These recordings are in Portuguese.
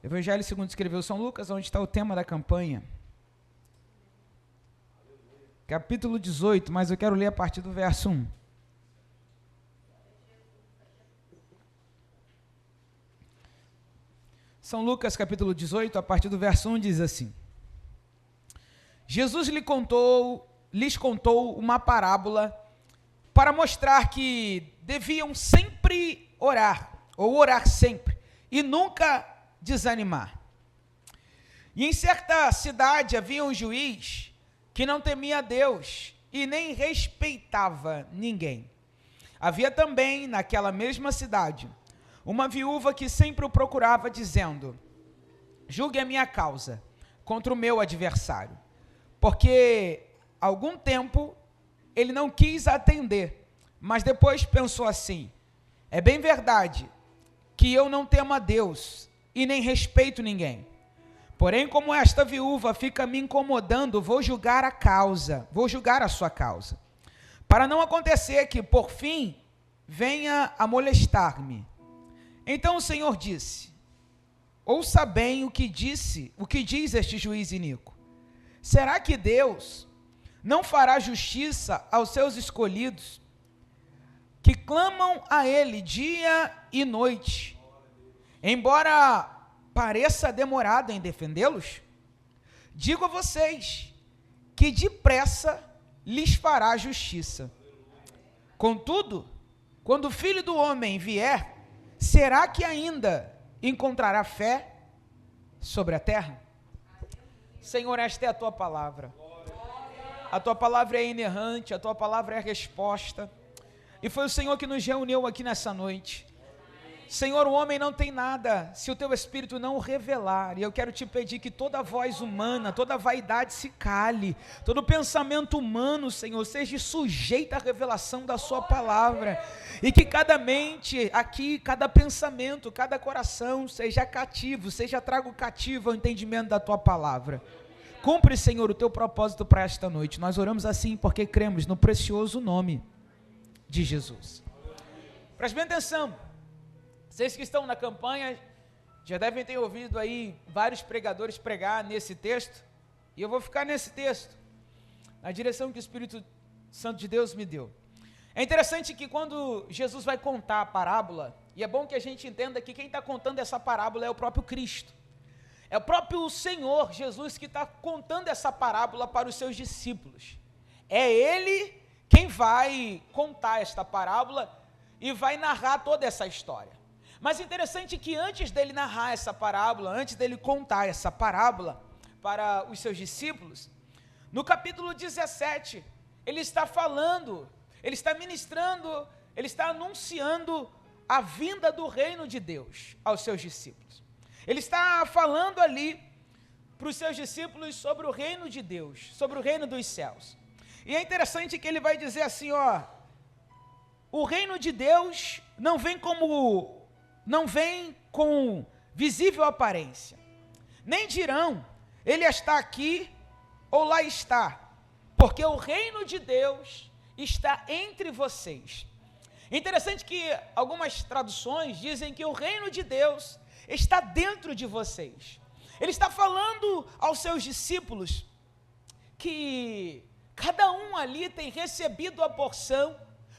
Evangelho segundo escreveu São Lucas, onde está o tema da campanha. Capítulo 18, mas eu quero ler a partir do verso 1. São Lucas, capítulo 18, a partir do verso 1, diz assim: Jesus lhes contou uma parábola para mostrar que deviam sempre orar, ou orar sempre, e nunca desanimar. E em certa cidade havia um juiz que não temia a Deus e nem respeitava ninguém. Havia também naquela mesma cidade uma viúva que sempre o procurava, dizendo: julgue a minha causa contra o meu adversário. Porque algum tempo ele não quis atender, mas depois pensou assim: é bem verdade que eu não temo a Deus e nem respeito ninguém. Porém, como esta viúva fica me incomodando, vou julgar a sua causa, para não acontecer que, por fim, venha a molestar-me. Então o Senhor disse: ouça bem o que diz este juiz iníquo. Será que Deus não fará justiça aos seus escolhidos, que clamam a Ele dia e noite, embora pareça demorado em defendê-los? Digo a vocês que depressa lhes fará justiça. Contudo, quando o Filho do Homem vier, será que ainda encontrará fé sobre a terra? Senhor, esta é a Tua palavra. A Tua palavra é inerrante, a Tua palavra é a resposta. E foi o Senhor que nos reuniu aqui nessa noite. Senhor, o homem não tem nada se o Teu Espírito não o revelar. E eu quero te pedir que toda voz humana, toda vaidade se cale, todo pensamento humano, Senhor, seja sujeito à revelação da Sua palavra. E que cada mente aqui, cada pensamento, cada coração seja cativo, seja trago cativo ao entendimento da Tua palavra. Cumpre, Senhor, o Teu propósito para esta noite. Nós oramos assim porque cremos no precioso nome de Jesus. Preste bem atenção. Vocês que estão na campanha já devem ter ouvido aí vários pregadores pregar nesse texto, e eu vou ficar nesse texto, na direção que o Espírito Santo de Deus me deu. É interessante que quando Jesus vai contar a parábola, e é bom que a gente entenda que quem está contando essa parábola é o próprio Cristo, é o próprio Senhor Jesus que está contando essa parábola para os seus discípulos. É Ele quem vai contar esta parábola e vai narrar toda essa história. Mas interessante que antes dele narrar essa parábola, antes dele contar essa parábola para os seus discípulos, no capítulo 17, ele está falando, ele está ministrando, ele está anunciando a vinda do reino de Deus aos seus discípulos. Ele está falando ali para os seus discípulos sobre o reino de Deus, sobre o reino dos céus. E é interessante que ele vai dizer assim, ó: o reino de Deus não vem com visível aparência, nem dirão, ele está aqui ou lá está, porque o reino de Deus está entre vocês. Interessante que algumas traduções dizem que o reino de Deus está dentro de vocês. Ele está falando aos seus discípulos que cada um ali tem recebido a porção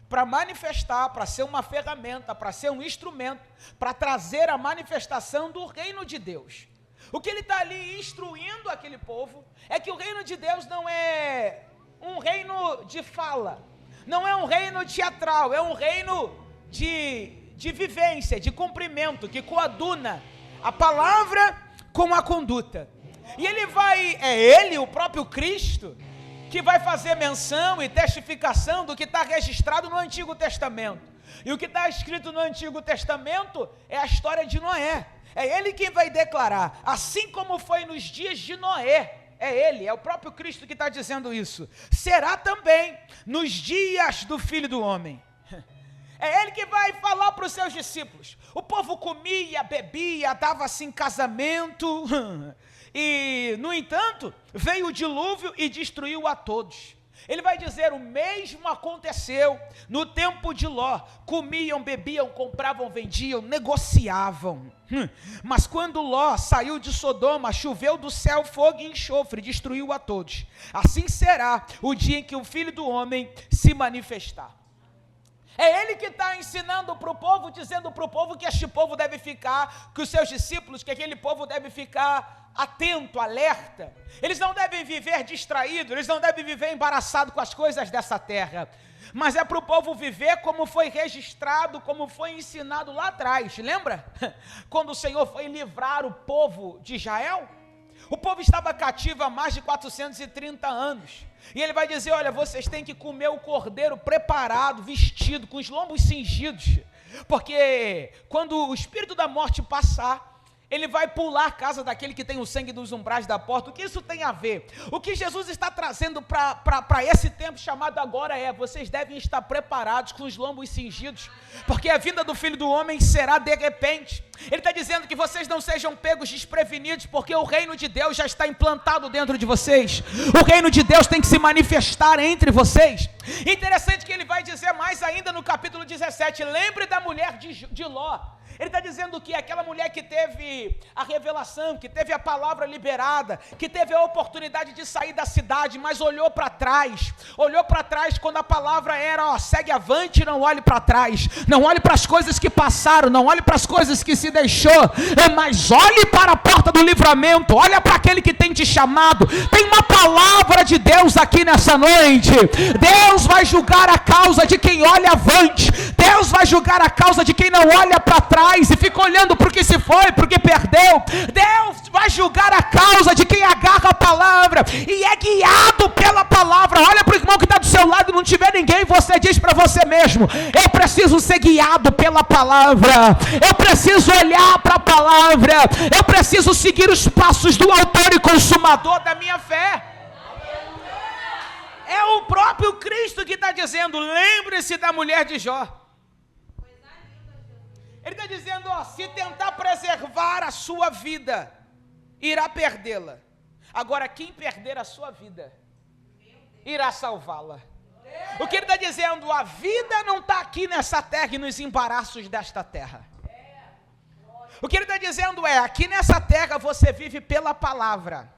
para manifestar, para ser uma ferramenta, para ser um instrumento, para trazer a manifestação do reino de Deus. O que ele está ali instruindo aquele povo é que o reino de Deus não é um reino de fala, não é um reino teatral, é um reino de vivência, de cumprimento, que coaduna a palavra com a conduta. E ele, o próprio Cristo, que vai fazer menção e testificação do que está registrado no Antigo Testamento. E o que está escrito no Antigo Testamento é a história de Noé. É ele quem vai declarar, assim como foi nos dias de Noé. É o próprio Cristo que está dizendo isso. Será também nos dias do Filho do Homem. É ele que vai falar para os seus discípulos. O povo comia, bebia, dava-se em casamento. E, no entanto, veio o dilúvio e destruiu a todos. Ele vai dizer, o mesmo aconteceu no tempo de Ló, comiam, bebiam, compravam, vendiam, negociavam, mas quando Ló saiu de Sodoma, choveu do céu fogo e enxofre, destruiu a todos. Assim será o dia em que o Filho do Homem se manifestar. É ele que está ensinando para o povo, dizendo para o povo que este povo deve ficar, que os seus discípulos, que aquele povo deve ficar atento, alerta. Eles não devem viver distraídos, eles não devem viver embaraçados com as coisas dessa terra, mas é para o povo viver como foi registrado, como foi ensinado lá atrás. Lembra? Quando o Senhor foi livrar o povo de Israel, o povo estava cativo há mais de 430 anos. E ele vai dizer, olha, vocês têm que comer o cordeiro preparado, vestido, com os lombos cingidos, porque quando o espírito da morte passar, ele vai pular a casa daquele que tem o sangue dos umbrais da porta. O que isso tem a ver? O que Jesus está trazendo para esse tempo chamado agora vocês devem estar preparados com os lombos cingidos, porque a vinda do Filho do Homem será de repente. Ele está dizendo que vocês não sejam pegos desprevenidos, porque o reino de Deus já está implantado dentro de vocês. O reino de Deus tem que se manifestar entre vocês. Interessante que ele vai dizer mais ainda no capítulo 17, lembre da mulher de Ló. Ele está dizendo que aquela mulher que teve a revelação, que teve a palavra liberada, que teve a oportunidade de sair da cidade, mas olhou para trás quando a palavra era, segue avante, não olhe para trás, não olhe para as coisas que passaram, não olhe para as coisas que se deixou, mas olhe para a porta do livramento, olha para aquele que tem te chamado. Tem uma palavra de Deus aqui nessa noite. Deus vai julgar a causa de quem olha avante, Deus vai julgar a causa de quem não olha para trás e fica olhando para o que se foi, para o que perdeu. Deus vai julgar a causa de quem agarra a palavra e é guiado pela palavra. Olha para o irmão que está do seu lado e não tiver ninguém, você diz para você mesmo, eu preciso ser guiado pela palavra, eu preciso olhar para a palavra, eu preciso seguir os passos do autor e consumador da minha fé. É o próprio Cristo que está dizendo, lembre-se da mulher de Jó. Ele está dizendo, se tentar preservar a sua vida, irá perdê-la. Agora, quem perder a sua vida, irá salvá-la. O que ele está dizendo, a vida não está aqui nessa terra e nos embaraços desta terra. O que ele está dizendo aqui nessa terra você vive pela palavra.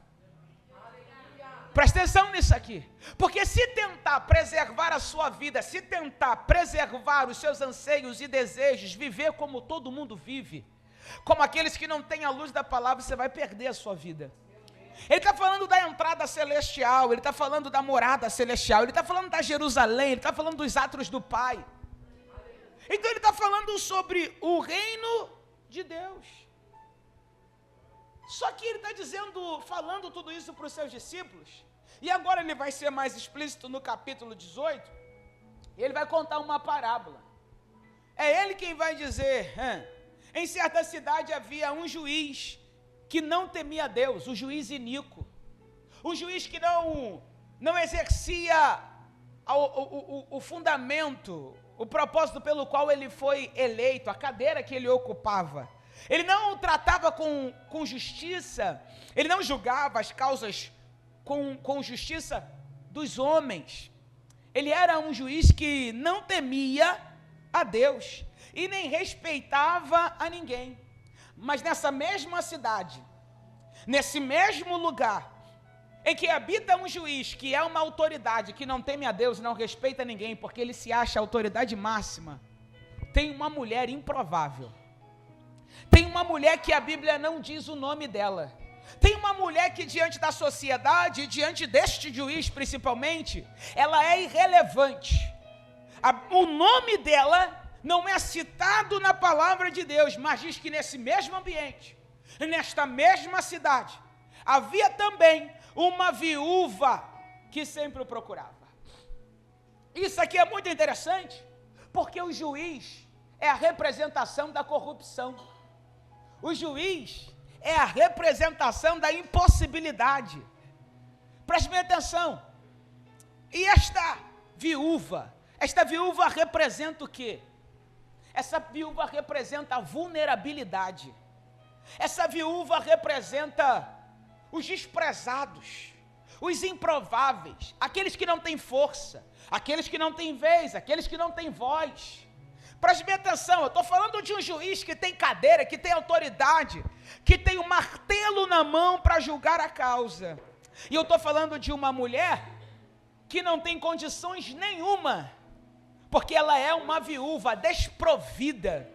Presta atenção nisso aqui, porque se tentar preservar a sua vida, se tentar preservar os seus anseios e desejos, viver como todo mundo vive, como aqueles que não têm a luz da palavra, você vai perder a sua vida. Ele está falando da entrada celestial, ele está falando da morada celestial, ele está falando da Jerusalém, ele está falando dos atos do Pai. Então ele está falando sobre o reino de Deus. Só que ele está dizendo, falando tudo isso para os seus discípulos, e agora ele vai ser mais explícito no capítulo 18, e ele vai contar uma parábola. É ele quem vai dizer, em certa cidade havia um juiz que não temia Deus, o juiz iníquo, o juiz que não exercia o fundamento, o propósito pelo qual ele foi eleito, a cadeira que ele ocupava. Ele não tratava com justiça, ele não julgava as causas com justiça dos homens. Ele era um juiz que não temia a Deus e nem respeitava a ninguém. Mas nessa mesma cidade, nesse mesmo lugar, em que habita um juiz que é uma autoridade, que não teme a Deus e não respeita ninguém, porque ele se acha a autoridade máxima, tem uma mulher improvável. Tem uma mulher que a Bíblia não diz o nome dela. Tem uma mulher que diante da sociedade, diante deste juiz principalmente, ela é irrelevante. O nome dela não é citado na palavra de Deus, mas diz que nesse mesmo ambiente, nesta mesma cidade, havia também uma viúva que sempre o procurava. Isso aqui é muito interessante, porque o juiz é a representação da corrupção. O juiz é a representação da impossibilidade. Preste bem atenção. E esta viúva representa o quê? Essa viúva representa a vulnerabilidade. Essa viúva representa os desprezados, os improváveis, aqueles que não têm força, aqueles que não têm vez, aqueles que não têm voz. Preste bem atenção, eu estou falando de um juiz que tem cadeira, que tem autoridade, que tem um martelo na mão para julgar a causa. E eu estou falando de uma mulher que não tem condições nenhuma, porque ela é uma viúva desprovida.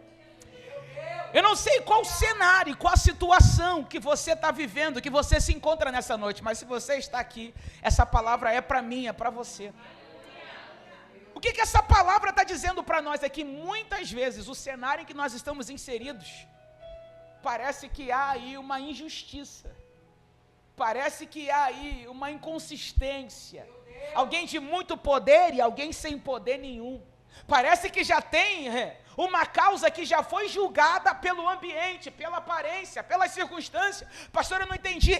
Eu não sei qual cenário, qual situação que você está vivendo, que você se encontra nessa noite, mas se você está aqui, essa palavra é para mim, é para você. O que essa palavra está dizendo para nós é que muitas vezes o cenário em que nós estamos inseridos, parece que há aí uma injustiça, parece que há aí uma inconsistência, alguém de muito poder e alguém sem poder nenhum. Parece que já tem uma causa que já foi julgada pelo ambiente, pela aparência, pelas circunstâncias. Pastor, eu não entendi.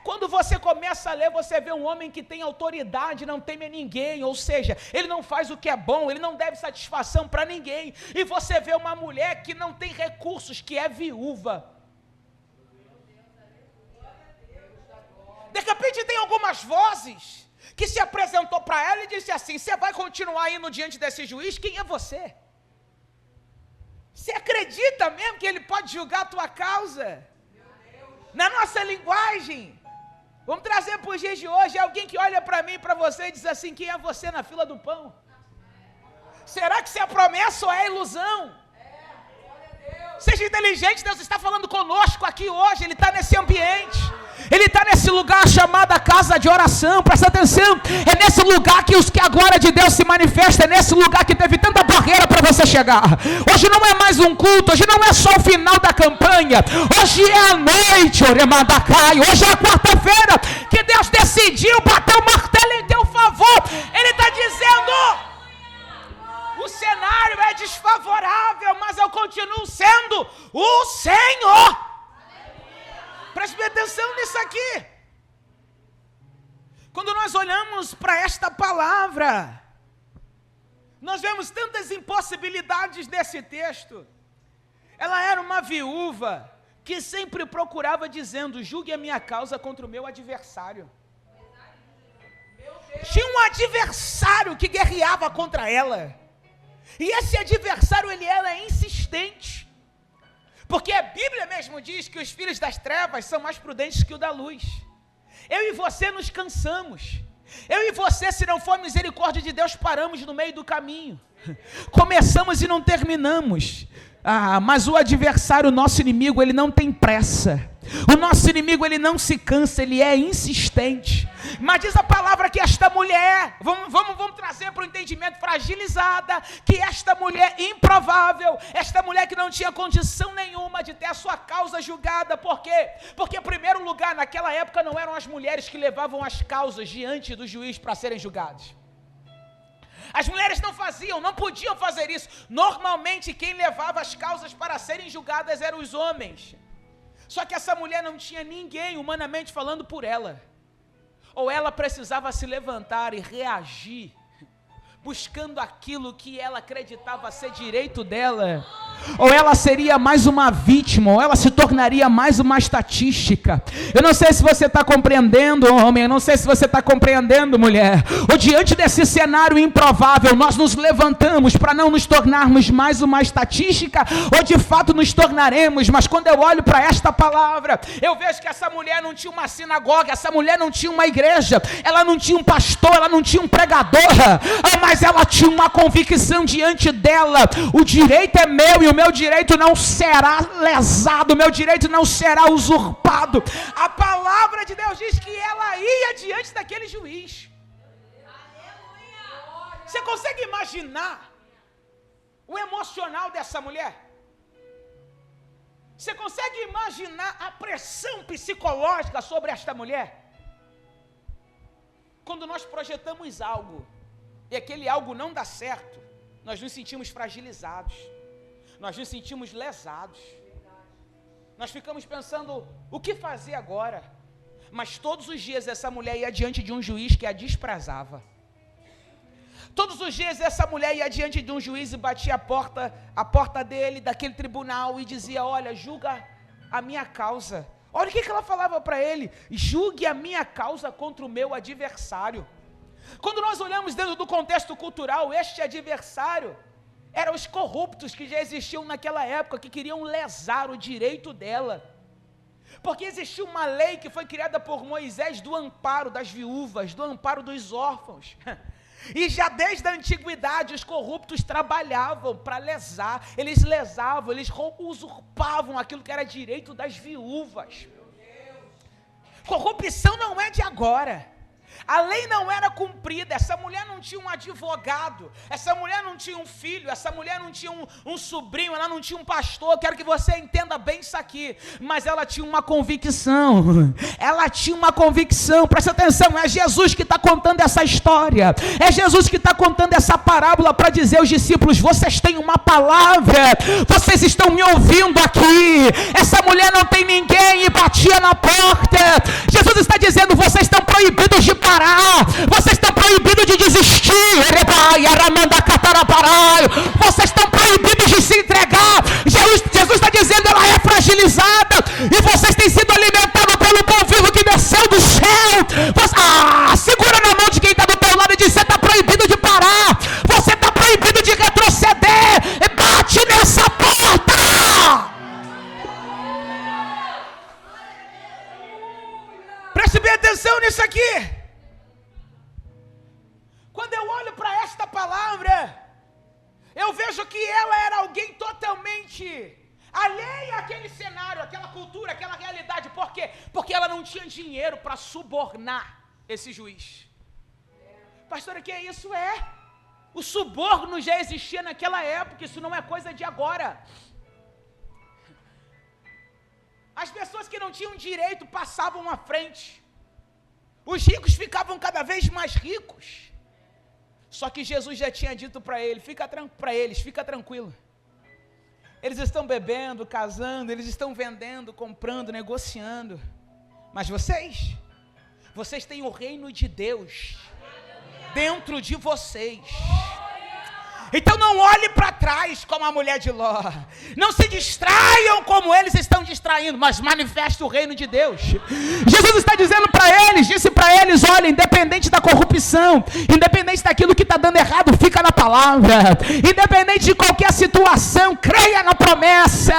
Quando você começa a ler, você vê um homem que tem autoridade, não teme a ninguém, ou seja, ele não faz o que é bom, ele não deve satisfação para ninguém. E você vê uma mulher que não tem recursos, que é viúva. De repente tem algumas vozes que se apresentou para ela e disse assim: você vai continuar indo diante desse juiz? Quem é você? Você acredita mesmo que ele pode julgar a tua causa? Na nossa linguagem, vamos trazer para os dias de hoje, alguém que olha para mim e para você e diz assim: quem é você na fila do pão? Será que isso é promessa ou é ilusão? Seja inteligente, Deus está falando conosco aqui hoje, Ele está nesse ambiente, Ele está nesse lugar chamado a casa de oração. Presta atenção, é nesse lugar que a glória de Deus se manifesta, é nesse lugar que teve tanta barreira para você chegar. Hoje não é mais um culto, hoje não é só o final da campanha, hoje é a noite, hoje é a quarta-feira, que Deus decidiu bater o martelo em teu favor. Ele está dizendo: o cenário é desfavorável, mas eu continuo sendo o Senhor. Preste atenção nisso aqui. Quando nós olhamos para esta palavra, nós vemos tantas impossibilidades desse texto. Ela era uma viúva que sempre procurava dizendo: julgue a minha causa contra o meu adversário. Tinha um adversário que guerreava contra ela. E esse adversário, ele era insistente. Porque a Bíblia mesmo diz que os filhos das trevas são mais prudentes que o da luz. Eu e você nos cansamos. Eu e você, se não for misericórdia de Deus, paramos no meio do caminho. Começamos e não terminamos. Mas o adversário, o nosso inimigo, ele não tem pressa. O nosso inimigo, ele não se cansa, ele é insistente. Mas diz a palavra que esta mulher, vamos trazer para o entendimento, fragilizada, que esta mulher improvável, esta mulher que não tinha condição nenhuma de ter a sua causa julgada. Por quê? Porque em primeiro lugar, naquela época não eram as mulheres que levavam as causas diante do juiz para serem julgadas. As mulheres não podiam fazer isso. Normalmente quem levava as causas para serem julgadas eram os homens. Só que essa mulher não tinha ninguém, humanamente falando, por ela. Ou ela precisava se levantar e reagir, buscando aquilo que ela acreditava ser direito dela, ou ela seria mais uma vítima, ou ela se tornaria mais uma estatística. Eu não sei se você está compreendendo, homem, eu não sei se você está compreendendo, mulher. Ou diante desse cenário improvável, nós nos levantamos para não nos tornarmos mais uma estatística, ou de fato nos tornaremos. Mas quando eu olho para esta palavra, eu vejo que essa mulher não tinha uma sinagoga, essa mulher não tinha uma igreja, ela não tinha um pastor, ela não tinha um pregador, mas ela tinha uma convicção diante dela: o direito é meu e o meu direito não será lesado, o meu direito não será usurpado. A palavra de Deus diz que ela ia diante daquele juiz. Você consegue imaginar o emocional dessa mulher? Você consegue imaginar a pressão psicológica sobre esta mulher? Quando nós projetamos algo e aquele algo não dá certo, nós nos sentimos fragilizados, nós nos sentimos lesados, nós ficamos pensando: o que fazer agora? Mas todos os dias essa mulher ia diante de um juiz que a desprezava. Todos os dias essa mulher ia diante de um juiz e batia a porta dele, daquele tribunal, e dizia: olha, julga a minha causa. Olha o que ela falava para ele: julgue a minha causa contra o meu adversário. Quando nós olhamos dentro do contexto cultural, este adversário eram os corruptos que já existiam naquela época, que queriam lesar o direito dela. Porque existia uma lei que foi criada por Moisés do amparo das viúvas, do amparo dos órfãos. E já desde a antiguidade os corruptos trabalhavam para lesar, eles lesavam, eles usurpavam aquilo que era direito das viúvas. Corrupção não é de agora. A lei não era cumprida, essa mulher não tinha um advogado, essa mulher não tinha um filho, essa mulher não tinha um sobrinho, ela não tinha um pastor. Quero que você entenda bem isso aqui, mas ela tinha uma convicção, presta atenção, é Jesus que está contando essa história, é Jesus que está contando essa parábola para dizer aos discípulos: vocês têm uma palavra, vocês estão me ouvindo aqui, essa mulher não tem ninguém e batia na porta. Jesus está dizendo: vocês estão proibidos de parar, vocês estão proibidos de desistir, vocês estão proibidos de se entregar. Jesus está dizendo: ela é fragilizada e vocês têm sido alimentados pelo pão vivo que desceu do céu. Segura na mão de quem está do teu lado e diz: você está proibido de parar, você está proibido de retroceder, bate nessa porta. Preste bem atenção nisso aqui. Quando eu olho para esta palavra, eu vejo que ela era alguém totalmente alheia àquele cenário, àquela cultura, àquela realidade. Por quê? Porque ela não tinha dinheiro para subornar esse juiz. Pastora, que é isso? O suborno já existia naquela época, isso não é coisa de agora. As pessoas que não tinham direito passavam à frente. Os ricos ficavam cada vez mais ricos. Só que Jesus já tinha dito para eles: fica tranquilo. Eles estão bebendo, casando, eles estão vendendo, comprando, negociando. Mas vocês têm o reino de Deus dentro de vocês. Então não olhe para trás como a mulher de Ló. Não se distraiam como eles estão distraindo, mas manifeste o reino de Deus. Jesus está dizendo para eles, disse para eles: olha, independente da corrupção, independente daquilo que está dando errado, fica na palavra. Independente de qualquer situação, creia na promessa.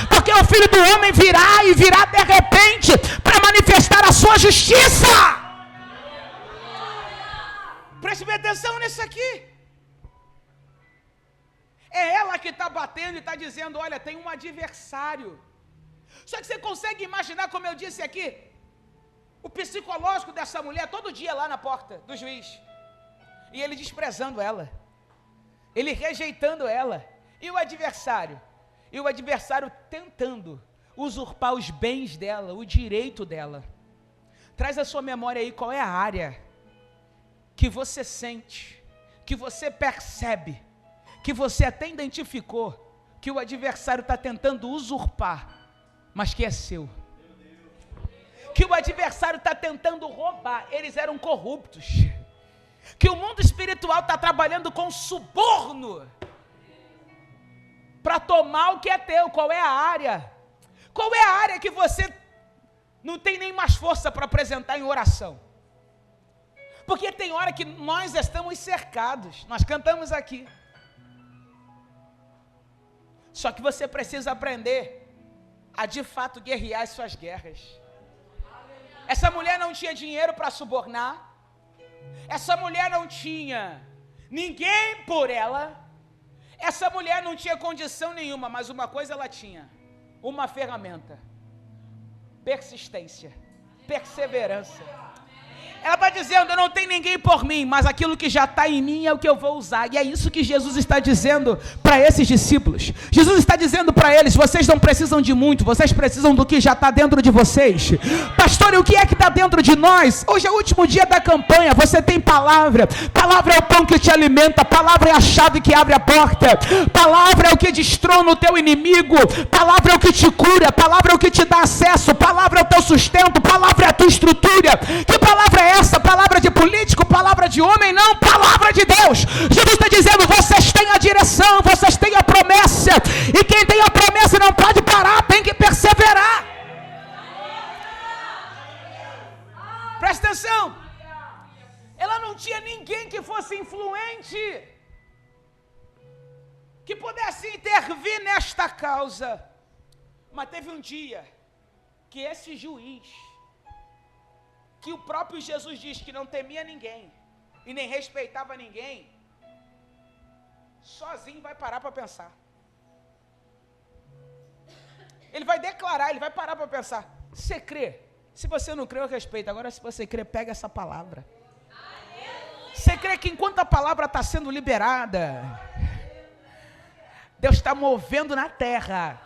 Porque o Filho do Homem virá e virá de repente para manifestar a sua justiça. Preste bem atenção nisso aqui. É ela que está batendo e está dizendo: olha, tem um adversário. Só que você consegue imaginar, como eu disse aqui, o psicológico dessa mulher todo dia lá na porta do juiz. E ele desprezando ela, ele rejeitando ela. E o adversário? E o adversário tentando usurpar os bens dela, o direito dela. Traz a sua memória aí, qual é a área que você sente, que você percebe, que você até identificou, que o adversário está tentando usurpar, mas que é seu. Que o adversário está tentando roubar, eles eram corruptos. Que o mundo espiritual está trabalhando com suborno, para tomar o que é teu. Qual é a área? Qual é a área que você não tem nem mais força para apresentar em oração? Porque tem hora que nós estamos cercados, nós cantamos aqui. Só que você precisa aprender a de fato guerrear as suas guerras. Essa mulher não tinha dinheiro para subornar. Essa mulher não tinha ninguém por ela. Essa mulher não tinha condição nenhuma, mas uma coisa ela tinha: uma ferramenta: persistência, perseverança. Ela está dizendo: eu não tenho ninguém por mim, mas aquilo que já está em mim é o que eu vou usar. E é isso que Jesus está dizendo para esses discípulos. Jesus está dizendo para eles: vocês não precisam de muito, vocês precisam do que já está dentro de vocês. Pastor, e o que é que está dentro de nós? Hoje é o último dia da campanha, você tem palavra. Palavra é o pão que te alimenta, palavra é a chave que abre a porta, palavra é o que destrona o teu inimigo, palavra é o que te cura, palavra é o que te dá acesso, palavra é o teu sustento, palavra é a tua estrutura. Que palavra é essa? Palavra de político, palavra de homem? Não, palavra de Deus. Jesus está dizendo: vocês têm a direção, vocês têm a promessa, e quem tem a promessa não pode parar, tem que perseverar. Presta atenção. Ela não tinha ninguém que fosse influente, que pudesse intervir nesta causa. Mas teve um dia que esse juiz, que o próprio Jesus diz que não temia ninguém e nem respeitava ninguém, sozinho vai parar para pensar. Ele vai declarar, ele vai parar para pensar. Você crê? Se você não crê, eu respeito. Agora, se você crê, pega essa palavra. Você crê que enquanto a palavra está sendo liberada, Deus está movendo na terra?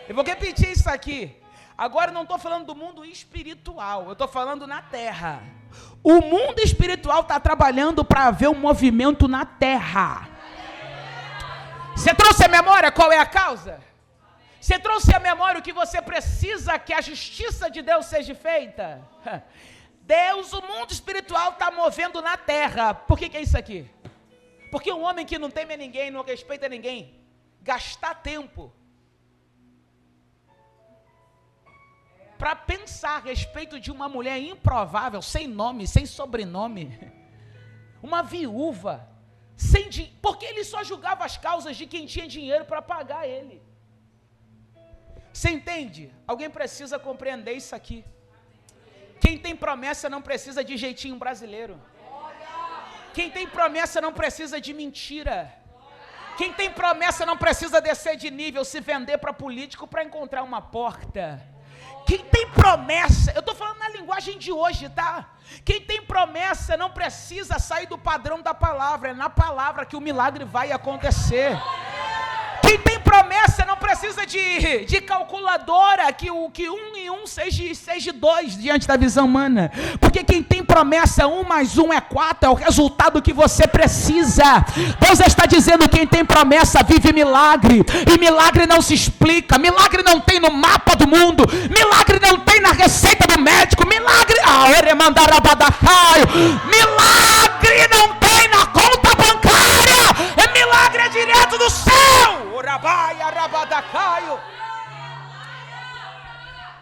Eu vou repetir isso aqui. Agora eu não estou falando do mundo espiritual, eu estou falando na terra. O mundo espiritual está trabalhando para haver um movimento na terra. Você trouxe a memória qual é a causa? Você trouxe a memória o que você precisa que a justiça de Deus seja feita? Deus, o mundo espiritual está movendo na terra. Por que é isso aqui? Porque um homem que não teme a ninguém, não respeita ninguém, gastar tempo para pensar a respeito de uma mulher improvável, sem nome, sem sobrenome, uma viúva, porque ele só julgava as causas de quem tinha dinheiro para pagar ele. Você entende? Alguém precisa compreender isso aqui. Quem tem promessa não precisa de jeitinho brasileiro. Quem tem promessa não precisa de mentira. Quem tem promessa não precisa descer de nível, se vender para político para encontrar uma porta. Quem tem promessa, eu estou falando na linguagem de hoje, tá? Quem tem promessa não precisa sair do padrão da palavra, é na palavra que o milagre vai acontecer. Quem tem promessa não precisa de calculadora, que 1 e 1 seja 2 diante da visão humana. Porque quem tem promessa, 1 mais 1 é 4, é o resultado que você precisa. Deus está dizendo, quem tem promessa vive milagre. E milagre não se explica, milagre não tem no mapa do mundo, milagre não tem na receita do médico, milagre não tem na conta bancária, é milagre direto do céu.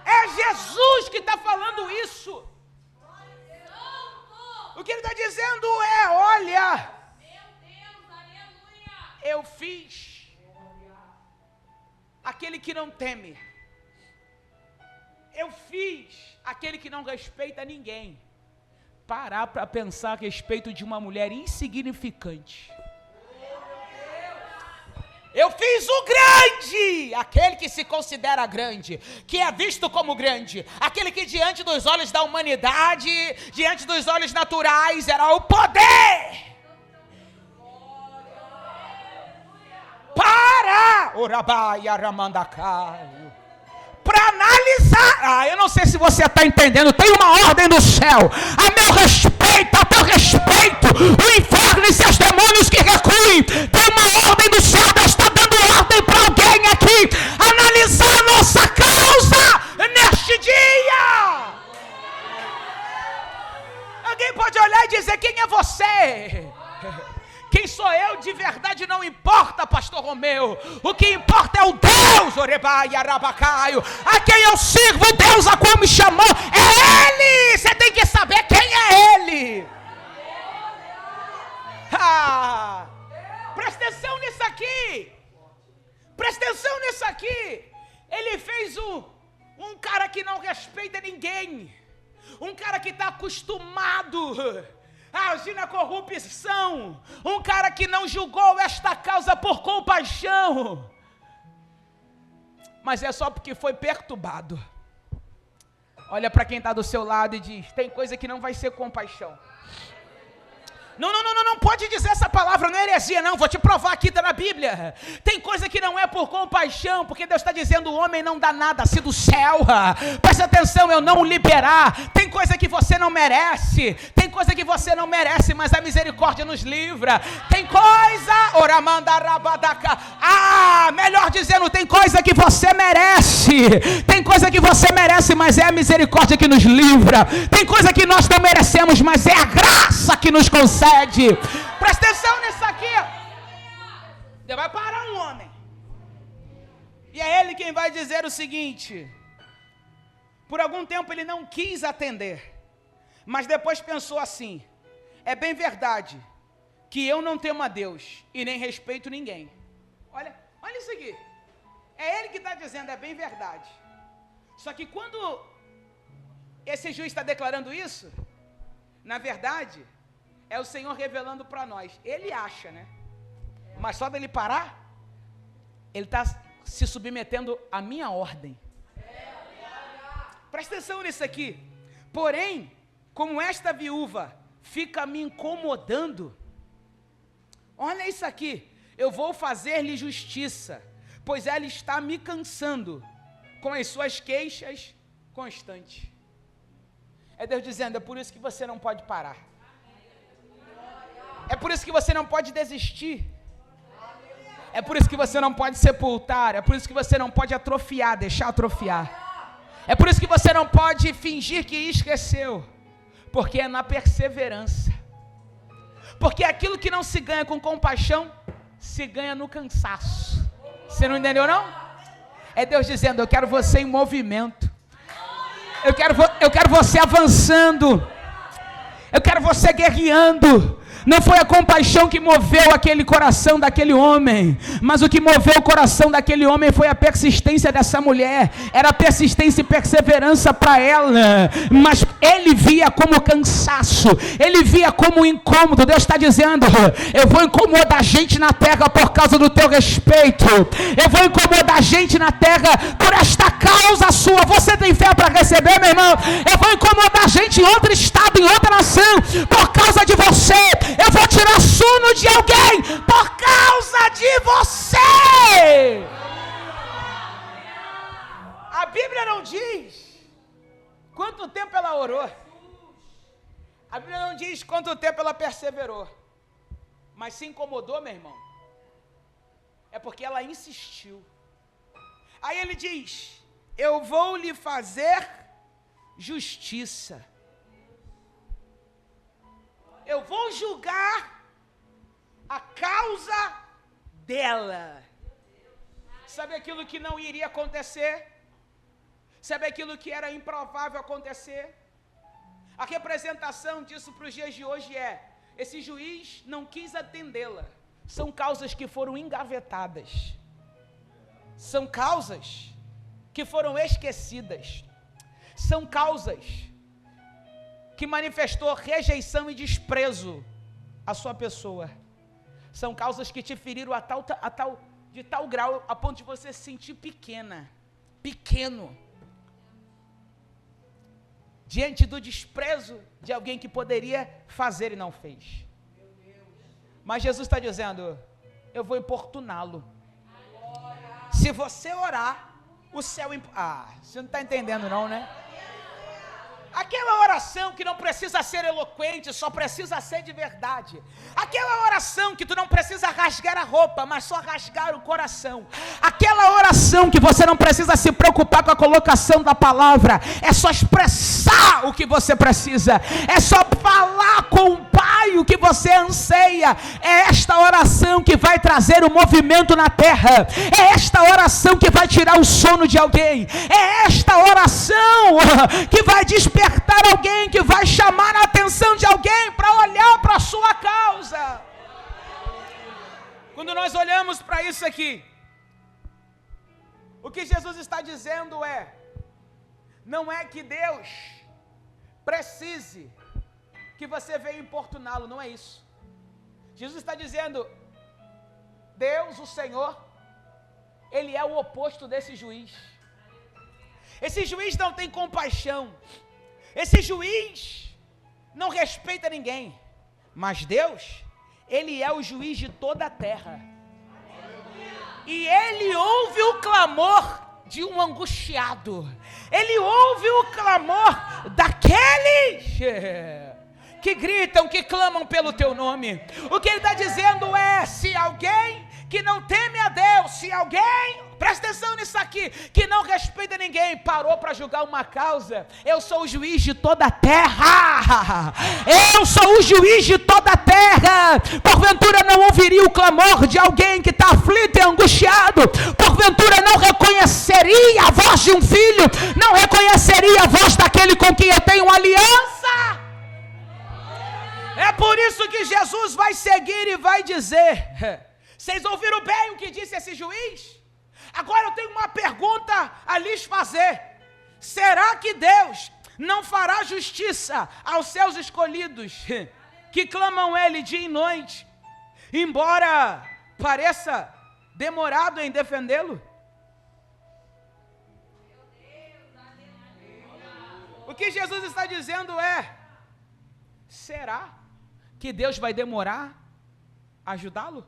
É Jesus que está falando isso. O que ele está dizendo é, olha, eu fiz aquele que não teme, eu fiz aquele que não respeita ninguém, parar para pensar a respeito de uma mulher insignificante. Eu fiz o grande, aquele que se considera grande, que é visto como grande, aquele que diante dos olhos da humanidade, diante dos olhos naturais, era o poder. Para analisar, eu não sei se você está entendendo, tem uma ordem do céu, a meu respeito, a teu respeito, o inferno e seus demônios que recuem, tem uma ordem do céu, Deus está dando ordem para alguém aqui, analisar a nossa causa neste dia. Alguém pode olhar e dizer, quem é você? Quem sou eu de verdade não importa, pastor Romeu. O que importa é o Deus, Orebai Arabacaio, a quem eu sirvo, o Deus a qual me chamou, é Ele. Você tem que saber quem é Ele. Presta atenção nisso aqui. Presta atenção nisso aqui. Ele fez um cara que não respeita ninguém. Um cara que está acostumado a agir na corrupção, um cara que não julgou esta causa por compaixão, mas é só porque foi perturbado. Olha para quem está do seu lado e diz, tem coisa que não vai ser compaixão. Não pode dizer essa palavra, não é heresia não, vou te provar aqui, está na Bíblia. Tem coisa que não é por compaixão, porque Deus está dizendo, o homem não dá nada, se do céu, presta atenção, eu não o liberar. Tem coisa que você não merece, mas a misericórdia nos livra. Tem coisa, melhor dizendo, tem coisa que você merece, mas é a misericórdia que nos livra. Tem coisa que nós não merecemos, mas é a graça que nos concede. Presta atenção nisso aqui. Deus vai parar um homem, e é ele quem vai dizer o seguinte: Por algum tempo ele não quis atender, mas depois pensou assim: é bem verdade que eu não temo a Deus e nem respeito ninguém. Olha isso aqui. É ele que está dizendo, é bem verdade. Só que quando esse juiz está declarando isso, na verdade, é o Senhor revelando para nós. Ele acha, né? Mas só dele parar, ele está se submetendo à minha ordem. Presta atenção nisso aqui. Porém, como esta viúva fica me incomodando, olha isso aqui, eu vou fazer-lhe justiça, pois ela está me cansando com as suas queixas constantes. É Deus dizendo, é por isso que você não pode parar. É por isso que você não pode desistir. É por isso que você não pode sepultar. É por isso que você não pode atrofiar, deixar atrofiar. É por isso que você não pode fingir que esqueceu. Porque é na perseverança. Porque aquilo que não se ganha com compaixão, se ganha no cansaço. Você não entendeu, não? É Deus dizendo, eu quero você em movimento. Eu quero você avançando. Eu quero você guerreando. Não foi a compaixão que moveu aquele coração daquele homem, mas o que moveu o coração daquele homem foi a persistência dessa mulher. Era persistência e perseverança para ela, mas ele via como cansaço, ele via como incômodo. Deus está dizendo, eu vou incomodar gente na terra por causa do teu respeito, eu vou incomodar gente na terra por esta causa sua. Você tem fé para receber, meu irmão? Eu vou incomodar gente em outro estado, em outra nação, por causa de você. Eu vou tirar sono de alguém por causa de você. A Bíblia não diz quanto tempo ela orou. A Bíblia não diz quanto tempo ela perseverou. Mas se incomodou, meu irmão, é porque ela insistiu. Aí ele diz, eu vou lhe fazer justiça. Eu vou julgar a causa dela. Sabe aquilo que não iria acontecer? Sabe aquilo que era improvável acontecer? A representação disso para os dias de hoje é, esse juiz não quis atendê-la. São causas que foram engavetadas. São causas que foram esquecidas. São causas que manifestou rejeição e desprezo à sua pessoa. São causas que te feriram de tal grau, a ponto de você se sentir pequeno, diante do desprezo de alguém que poderia fazer e não fez. Mas Jesus está dizendo, eu vou importuná-lo. Se você orar, o céu... você não está entendendo não, né? Aquela oração que não precisa ser eloquente, só precisa ser de verdade. Aquela oração que tu não precisa rasgar a roupa, mas só rasgar o coração. Aquela oração que você não precisa se preocupar com a colocação da palavra. É só expressar o que você precisa. É só falar com o Pai o que você anseia. É esta oração que vai trazer o movimento na terra. É esta oração que vai tirar o sono de alguém. É esta oração que vai despertar alguém, que vai chamar a atenção de alguém para olhar para a sua causa. Quando nós olhamos para isso aqui, o que Jesus está dizendo é, não é que Deus precise que você venha importuná-lo, não é isso. Jesus está dizendo, Deus, o Senhor, Ele é o oposto desse juiz. Esse juiz não tem compaixão. Esse juiz não respeita ninguém, mas Deus, Ele é o juiz de toda a terra, e Ele ouve o clamor de um angustiado, Ele ouve o clamor daqueles que gritam, que clamam pelo teu nome. O que Ele está dizendo é, se alguém que não teme a Deus, se alguém, presta atenção nisso aqui, que não respeita ninguém, parou para julgar uma causa, eu sou o juiz de toda a terra, eu sou o juiz de toda a terra. Porventura não ouviria o clamor de alguém que está aflito e angustiado? Porventura não reconheceria a voz de um filho? Não reconheceria a voz daquele com quem eu tenho aliança? É por isso que Jesus vai seguir e vai dizer: vocês ouviram bem o que disse esse juiz? Agora eu tenho uma pergunta a lhes fazer. Será que Deus não fará justiça aos seus escolhidos, que clamam Ele dia e noite, embora pareça demorado em defendê-lo? O que Jesus está dizendo é: será que Deus vai demorar a ajudá-lo?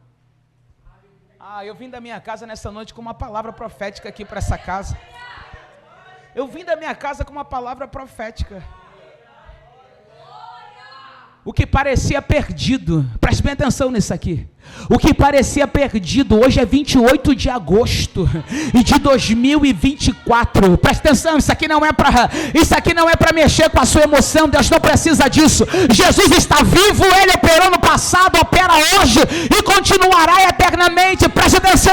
Eu vim da minha casa nessa noite com uma palavra profética aqui para essa casa. Eu vim da minha casa com uma palavra profética. O que parecia perdido, preste bem atenção nisso aqui. O que parecia perdido, hoje é 28 de agosto de 2024. Preste atenção, isso aqui não é para mexer com a sua emoção. Deus não precisa disso. Jesus está vivo, Ele operou no passado, opera hoje e continuará eternamente. Preste atenção,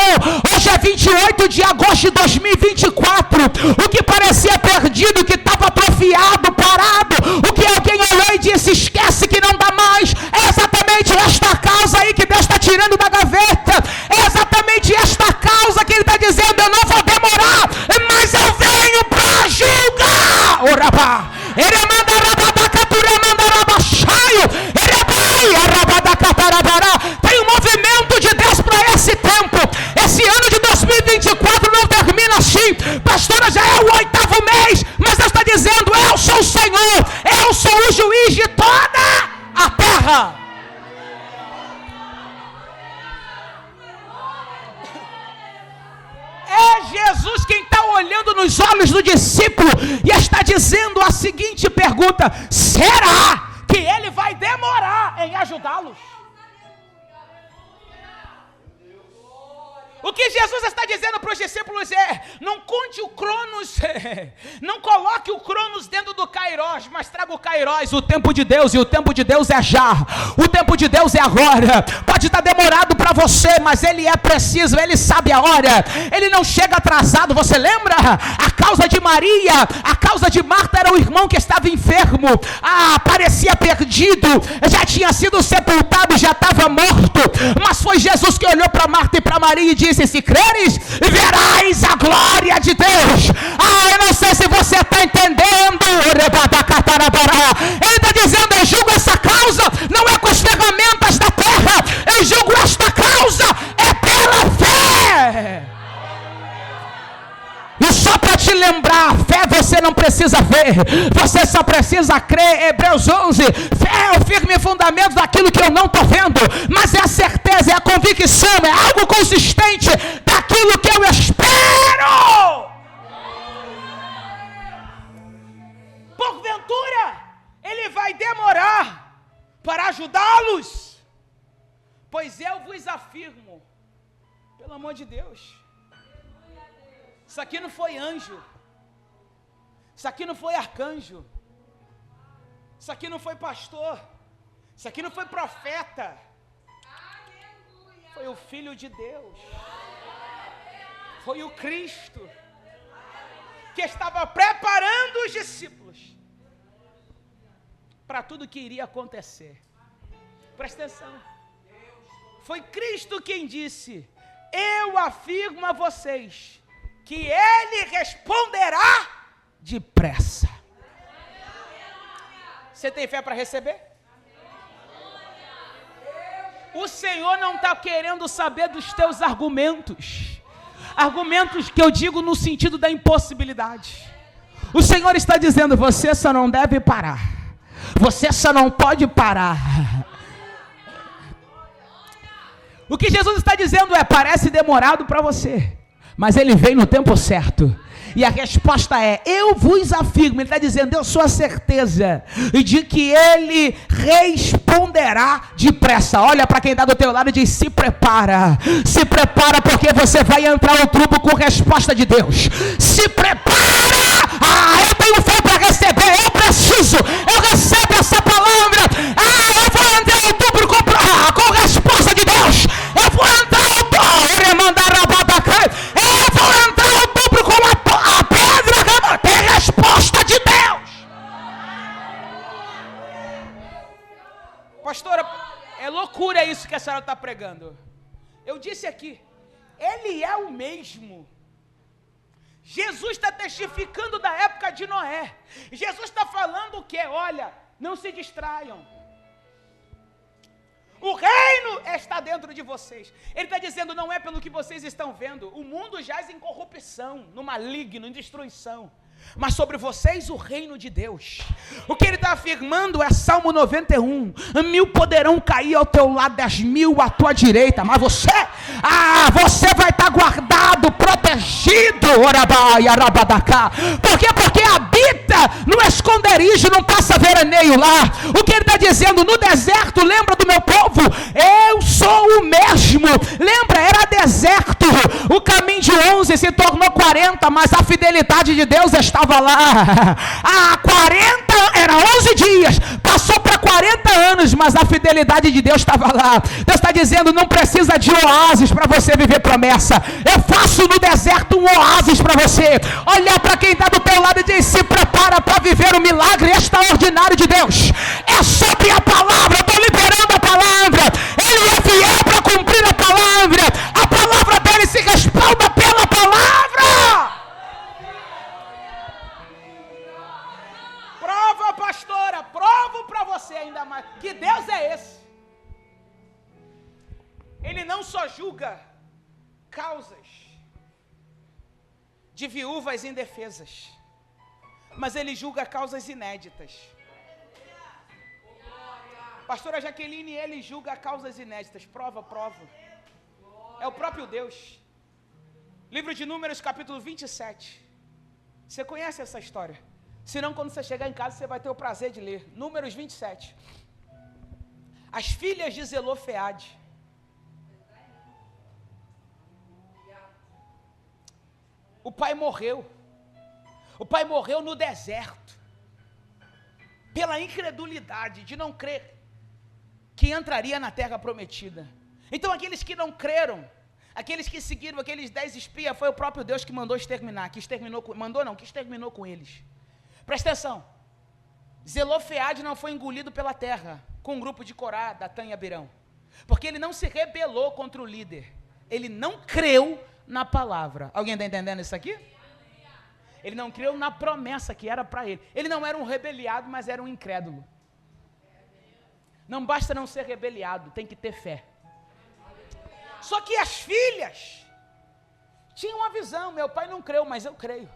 hoje é 28 de agosto de 2024. O que parecia perdido, que estava atrofiado, parado, o que alguém olhou e disse: esquece que não dá mais, é exatamente esta causa aí que Deus está tirando da gaveta, é exatamente esta causa que Ele está dizendo: eu não vou demorar, mas eu venho para julgar. Orabá, ele manda rabadacatura, manda rabachaio, ele vai, tem um movimento de Deus para esse tempo. Esse ano de 2024 não termina assim, pastora, já é o 8º mês, mas Deus está dizendo: eu sou o Senhor, eu sou o juiz de toda a terra. É Jesus quem está olhando nos olhos do discípulo e está dizendo a seguinte pergunta: será que Ele vai demorar em ajudá-los? O que Jesus está dizendo para os discípulos é: não conte o Cronos, não coloque o Cronos dentro do Kairos, mas traga o Kairos, o tempo de Deus, e o tempo de Deus é já, o tempo de Deus é agora. Pode estar demorado para você, mas Ele é preciso, Ele sabe a hora, Ele não chega atrasado. Você lembra? A causa de Maria, a causa de Marta era o irmão que estava enfermo, parecia perdido, já tinha sido sepultado, já estava morto, mas foi Jesus que olhou para Marta e para Maria e disse: se creres, verás a glória de Deus. Eu não sei se você está entendendo. Ele está dizendo: eu julgo essa causa não é com as ferramentas da terra, eu julgo esta causa é pela fé. E só para te lembrar, fé você não precisa ver, você só precisa crer. Hebreus 11, fé é o firme fundamento daquilo que eu não estou vendo, mas é a certeza, é a convicção, é algo consistente daquilo que eu espero. Porventura, Ele vai demorar para ajudá-los? Pois eu vos afirmo, pelo amor de Deus, isso aqui não foi anjo, isso aqui não foi arcanjo, isso aqui não foi pastor, isso aqui não foi profeta, foi o Filho de Deus, foi o Cristo, que estava preparando os discípulos para tudo que iria acontecer. Presta atenção, foi Cristo quem disse: eu afirmo a vocês que Ele responderá depressa. Você tem fé para receber? O Senhor não está querendo saber dos teus argumentos, argumentos que eu digo no sentido da impossibilidade. O Senhor está dizendo: você só não deve parar, você só não pode parar. O que Jesus está dizendo é: parece demorado para você, mas Ele vem no tempo certo. E a resposta é: eu vos afirmo. Ele está dizendo: eu sou a certeza de que ele responderá depressa. Olha para quem está do teu lado e diz: se prepara, porque você vai entrar no trubo com resposta de Deus. Se prepara. Eu tenho fé para receber, eu preciso, eu recebo essa palavra. Eu vou entrar no trubo com resposta de Deus. Eu vou entrar no trubo com a pedra, tem resposta de Deus. Pastora, é loucura isso que a senhora está pregando. Eu disse aqui, ele é o mesmo. Jesus está testificando da época de Noé. Jesus está falando o quê? Olha, não se distraiam. O reino está dentro de vocês. Ele está dizendo: não é pelo que vocês estão vendo. O mundo jaz em corrupção, no maligno, em destruição. Mas sobre vocês o reino de Deus. O que ele está afirmando é Salmo 91. 1000 poderão cair ao teu lado, 10.000 à tua direita, mas você vai estar guardado, protegido. Por quê? Porque habita no esconderijo, não passa veraneio lá. O que ele está dizendo? No deserto, lembra do meu povo? Eu sou o mesmo. Lembra, era deserto. O caminho de 11 se tornou 40, mas a fidelidade de Deus estava lá. 40 era 11 dias, passou para 40 anos, mas a fidelidade de Deus estava lá. Deus está dizendo: não precisa de oásis para você viver promessa. Eu faço no deserto um oásis para você. Olha para quem está do teu lado e diz: se prepara para viver o milagre extraordinário de Deus. É sobre a palavra, eu estou liberando a palavra. Ele é fiel para cumprir a palavra. A palavra dele se respalda pela palavra. Prova, pastora, provo para você ainda mais. Que Deus é esse? Ele não só julga causas de viúvas indefesas, mas ele julga causas inéditas. Pastora Jaqueline, ele julga causas inéditas. Prova. É o próprio Deus. Livro de Números, capítulo 27. Você conhece essa história? Se não, quando você chegar em casa, você vai ter o prazer de ler. Números 27. As filhas de Zelofeade. O pai morreu. O pai morreu no deserto. Pela incredulidade de não crer que entraria na terra prometida. Então aqueles que não creram, aqueles que seguiram aqueles 10 espias, foi o próprio Deus que mandou exterminar. Que exterminou com eles. Presta atenção. Zelofeade não foi engolido pela terra com um grupo de Corá, Datã e Abirão. Porque ele não se rebelou contra o líder. Ele não creu na palavra. Alguém está entendendo isso aqui? Ele não creu na promessa que era para ele. Ele não era um rebeliado, mas era um incrédulo. Não basta não ser rebeliado, tem que ter fé. Só que as filhas tinham uma visão. Meu pai não creu, mas eu creio.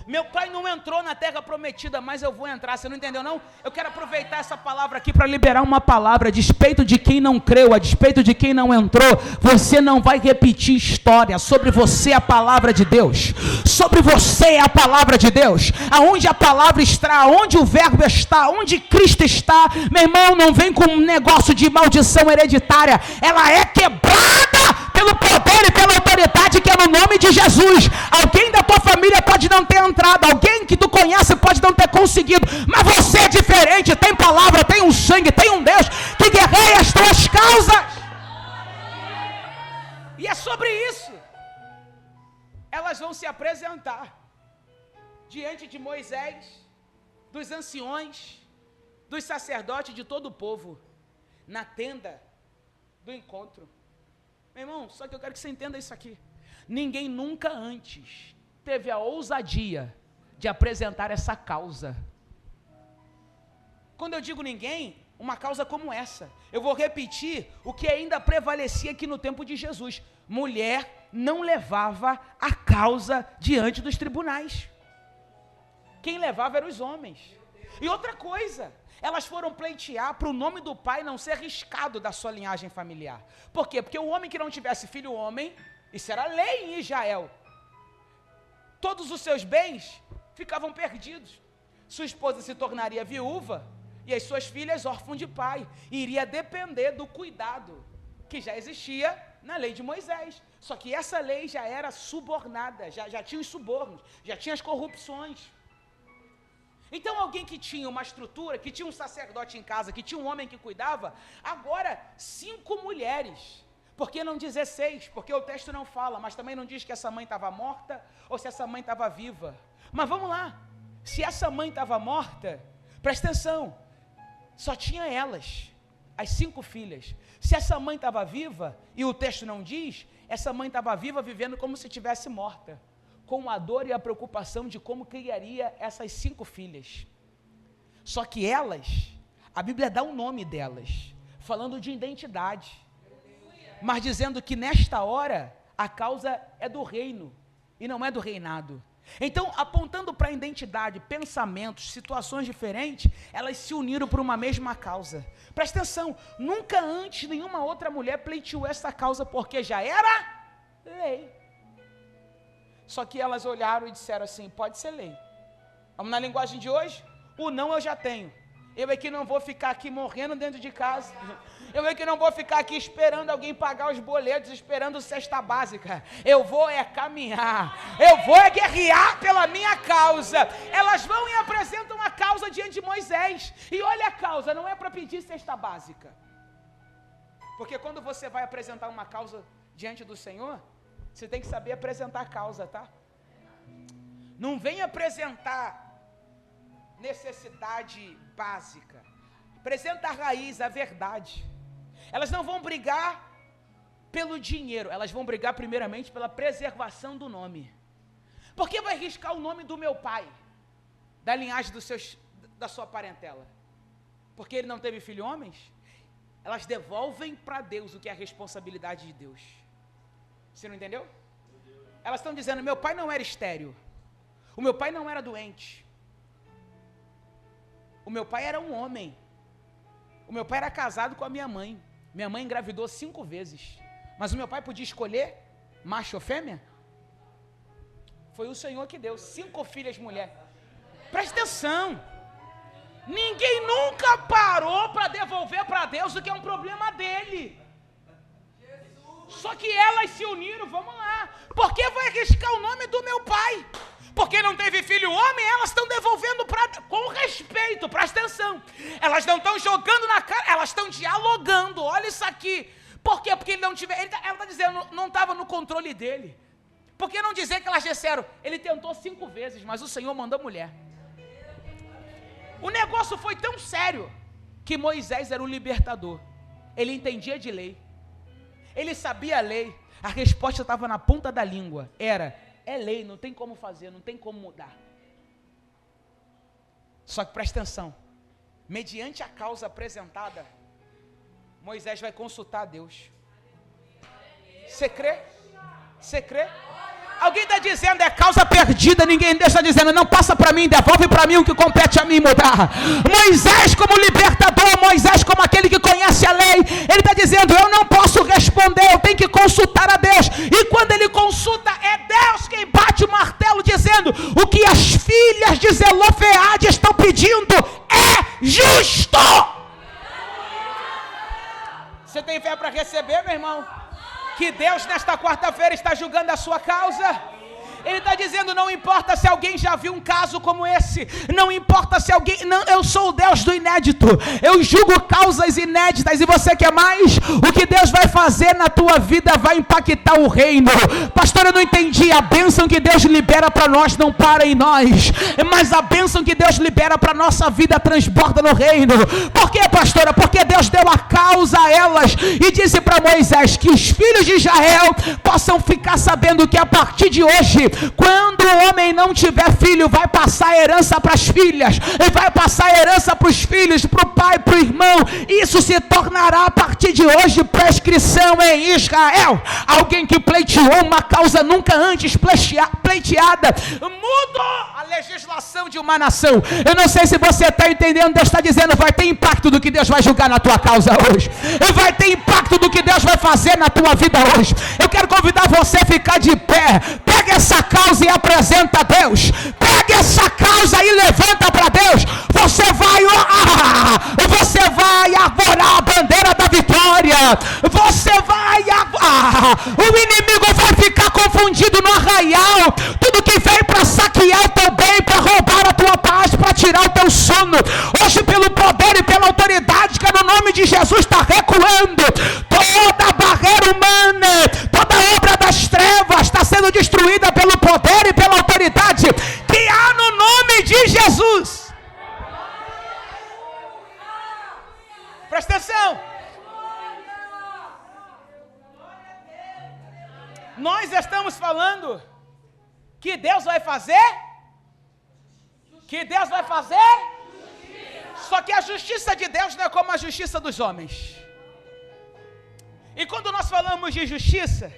Meu pai não entrou na terra prometida, mas eu vou entrar. Você não entendeu, não? Eu quero aproveitar essa palavra aqui para liberar uma palavra. A despeito de quem não creu, a despeito de quem não entrou, você não vai repetir história. Sobre você a palavra de Deus. Sobre você é a palavra de Deus. Aonde a palavra está, aonde o verbo está, onde Cristo está. Meu irmão, não vem com um negócio de maldição hereditária. Ela é quebrada pelo poder e pela autoridade que é no nome de Jesus. Alguém da tua família pode não ter entrado, alguém que tu conhece pode não ter conseguido, mas você é diferente, tem palavra, tem um sangue, tem um Deus que guerreia as tuas causas. E é sobre isso. Elas vão se apresentar diante de Moisés, dos anciões, dos sacerdotes, de todo o povo, na tenda do encontro. Meu irmão, só que eu quero que você entenda isso aqui. Ninguém nunca antes teve a ousadia de apresentar essa causa. Quando eu digo ninguém, uma causa como essa. Eu vou repetir o que ainda prevalecia aqui no tempo de Jesus. Mulher não levava a causa diante dos tribunais. Quem levava eram os homens. E outra coisa, elas foram pleitear para o nome do pai não ser riscado da sua linhagem familiar. Por quê? Porque o homem que não tivesse filho homem, isso era lei em Israel. todos os seus bens ficavam perdidos. Sua esposa se tornaria viúva e as suas filhas órfãs de pai. Iria depender do cuidado que já existia na lei de Moisés. Só que essa lei já era subornada, já tinha os subornos, já tinha as corrupções. Então alguém que tinha uma estrutura, que tinha um sacerdote em casa, que tinha um homem que cuidava, agora 5 mulheres, por que não 16? Porque o texto não fala, mas também não diz que essa mãe estava morta ou se essa mãe estava viva. Mas vamos lá, se essa mãe estava morta, presta atenção, só tinha elas, as 5 filhas. Se essa mãe estava viva, e o texto não diz, essa mãe estava viva vivendo como se estivesse morta, com a dor e a preocupação de como criaria essas 5 filhas. Só que elas, a Bíblia dá o nome delas, falando de identidade, mas dizendo que nesta hora, a causa é do reino, e não é do reinado. Então, apontando para a identidade, pensamentos, situações diferentes, elas se uniram por uma mesma causa. Presta atenção, nunca antes nenhuma outra mulher pleiteou essa causa, porque já era lei. Só que elas olharam e disseram assim, pode ser lei. Vamos na linguagem de hoje? O não eu já tenho. Eu é que não vou ficar aqui morrendo dentro de casa. Eu é que não vou ficar aqui esperando alguém pagar os boletos, esperando cesta básica. Eu vou é caminhar. Eu vou é guerrear pela minha causa. Elas vão e apresentam a causa diante de Moisés. E olha a causa, não é para pedir cesta básica. Porque quando você vai apresentar uma causa diante do Senhor, você tem que saber apresentar a causa, tá? Não vem apresentar necessidade básica. Apresenta a raiz, a verdade. Elas não vão brigar pelo dinheiro, elas vão brigar primeiramente pela preservação do nome. Por que vai arriscar o nome do meu pai, da linhagem da sua parentela? Porque ele não teve filhos homens? Elas devolvem para Deus o que é a responsabilidade de Deus. Você não entendeu? Elas estão dizendo, meu pai não era estéril, o meu pai não era doente, o meu pai era um homem, o meu pai era casado com a minha mãe engravidou 5 vezes, mas o meu pai podia escolher macho ou fêmea? Foi o Senhor que deu 5 filhas mulher. Presta atenção, ninguém nunca parou para devolver para Deus o que é um problema dele. Só que elas se uniram, vamos lá. Por que vai arriscar o nome do meu pai? Porque não teve filho homem, elas estão devolvendo com respeito, presta atenção. Elas não estão jogando na cara, elas estão dialogando, olha isso aqui. Por quê? Porque ele não tiver, ela está dizendo, não estava no controle dele. Por que não dizer que elas disseram, ele tentou 5 vezes, mas o Senhor mandou mulher. O negócio foi tão sério, que Moisés era o libertador. Ele entendia de lei. Ele sabia a lei, a resposta estava na ponta da língua, é lei, não tem como fazer, não tem como mudar. Só que presta atenção, mediante a causa apresentada, Moisés vai consultar a Deus. Você crê? Você crê? Alguém está dizendo, é causa perdida, ninguém está dizendo, não passa para mim, devolve para mim o que compete a mim mudar. Moisés como libertador, Moisés como aquele que conhece a lei, ele está dizendo, eu não posso responder, eu tenho que consultar a Deus. E quando ele consulta, é Deus quem bate o martelo dizendo, o que as filhas de Zelofeade estão pedindo é justo. Você tem fé para receber, meu irmão? Que Deus nesta quarta-feira está julgando a sua causa. Ele está dizendo, não importa se alguém já viu um caso como esse, não importa se alguém, não, eu sou o Deus do inédito, eu julgo causas inéditas, e você quer mais? O que Deus vai fazer na tua vida vai impactar o reino. Pastor, eu não entendi, a bênção que Deus libera para nós não para em nós, mas a bênção que Deus libera para a nossa vida transborda no reino. Por quê, pastora? Porque Deus deu a causa a elas, e disse para Moisés, que os filhos de Israel possam ficar sabendo que a partir de hoje, quando o homem não tiver filho, vai passar a herança para as filhas, e vai passar a herança para os filhos, para o pai, para o irmão. Isso se tornará a partir de hoje prescrição em Israel. Alguém que pleiteou uma causa nunca antes pleiteada, mudou a lei. legislação de uma nação. Eu não sei se você está entendendo. Deus está dizendo, vai ter impacto do que Deus vai julgar na tua causa hoje. E vai ter impacto do que Deus vai fazer na tua vida hoje. Eu quero convidar você a ficar de pé. Pega essa causa e apresenta a Deus. Pega essa causa e levanta para Deus. Você vai arvorar a bandeira da vitória. O inimigo vai ficar confundido no arraial. Tudo que veio para saquear o teu bem, para roubar a tua paz, para tirar o teu sono, hoje pelo poder e pela autoridade que é no nome de Jesus, está recuando. Toda barreira humana, toda obra das trevas está sendo destruída pelo poder e pela autoridade que há no nome de Jesus. Presta atenção. Nós estamos falando que Deus vai fazer? Que Deus vai fazer? Justiça. Só que a justiça de Deus não é como a justiça dos homens. E quando nós falamos de justiça,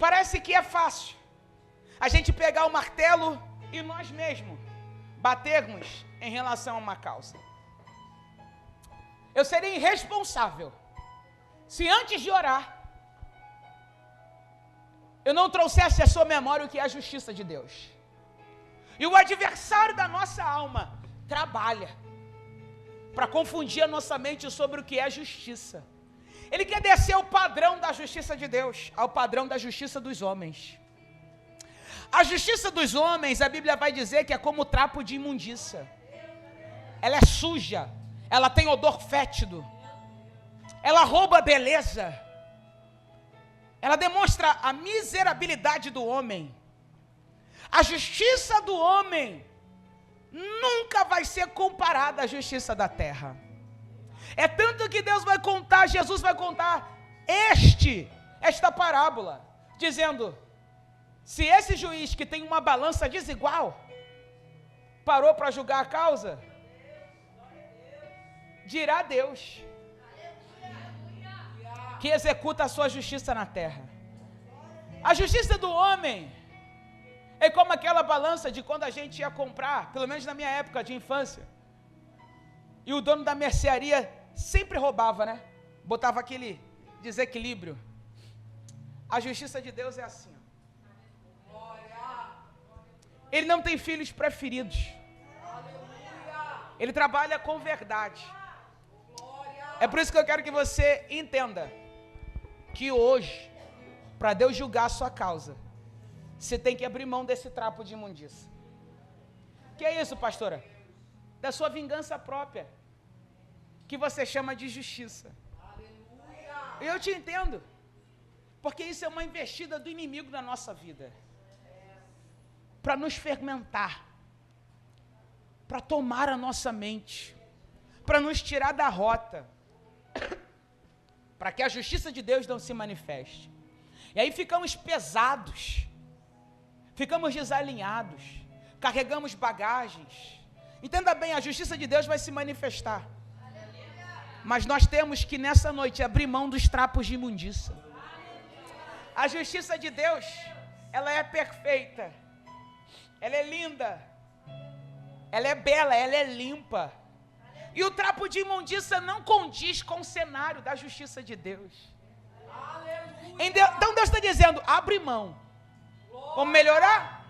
parece que é fácil a gente pegar o martelo e nós mesmos batermos em relação a uma causa. Eu seria irresponsável se antes de orar eu não trouxesse à sua memória o que é a justiça de Deus. E o adversário da nossa alma trabalha para confundir a nossa mente sobre o que é justiça. Ele quer descer ao padrão da justiça de Deus, ao padrão da justiça dos homens. A justiça dos homens, a Bíblia vai dizer que é como trapo de imundícia. Ela é suja, ela tem odor fétido, ela rouba a beleza, ela demonstra a miserabilidade do homem. A justiça do homem nunca vai ser comparada à justiça da terra. É tanto que Deus vai contar, Jesus vai contar esta parábola, dizendo, se esse juiz que tem uma balança desigual, parou para julgar a causa, dirá Deus, que executa a sua justiça na terra. A justiça do homem é como aquela balança de quando a gente ia comprar, pelo menos na minha época de infância, e o dono da mercearia sempre roubava, né? Botava aquele desequilíbrio. A justiça de Deus é assim. Ele não tem filhos preferidos. Ele trabalha com verdade. É por isso que eu quero que você entenda que hoje, para Deus julgar a sua causa, você tem que abrir mão desse trapo de imundícia. Que é isso, pastora? Da sua vingança própria, que você chama de justiça. Eu te entendo, porque isso é uma investida do inimigo na nossa vida, para nos fermentar, para tomar a nossa mente, para nos tirar da rota, para que a justiça de Deus não se manifeste. E aí ficamos pesados, ficamos desalinhados, carregamos bagagens. Entenda bem, a justiça de Deus vai se manifestar, mas nós temos que nessa noite abrir mão dos trapos de imundícia. A justiça de Deus, ela é perfeita, ela é linda, ela é bela, ela é limpa. E o trapo de imundícia não condiz com o cenário da justiça de Deus. Então Deus está dizendo, abre mão. Vamos melhorar?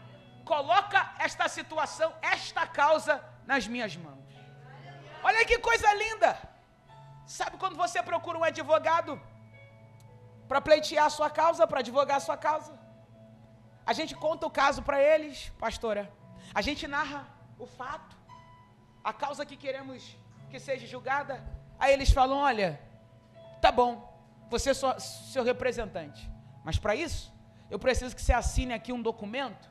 Coloca esta situação, esta causa nas minhas mãos. Olha que coisa linda. Sabe quando você procura um advogado para pleitear a sua causa, para advogar a sua causa? A gente conta o caso para eles, pastora. A gente narra o fato, a causa que queremos que seja julgada. Aí eles falam, olha, tá bom, você é seu representante, mas para isso, eu preciso que você assine aqui um documento,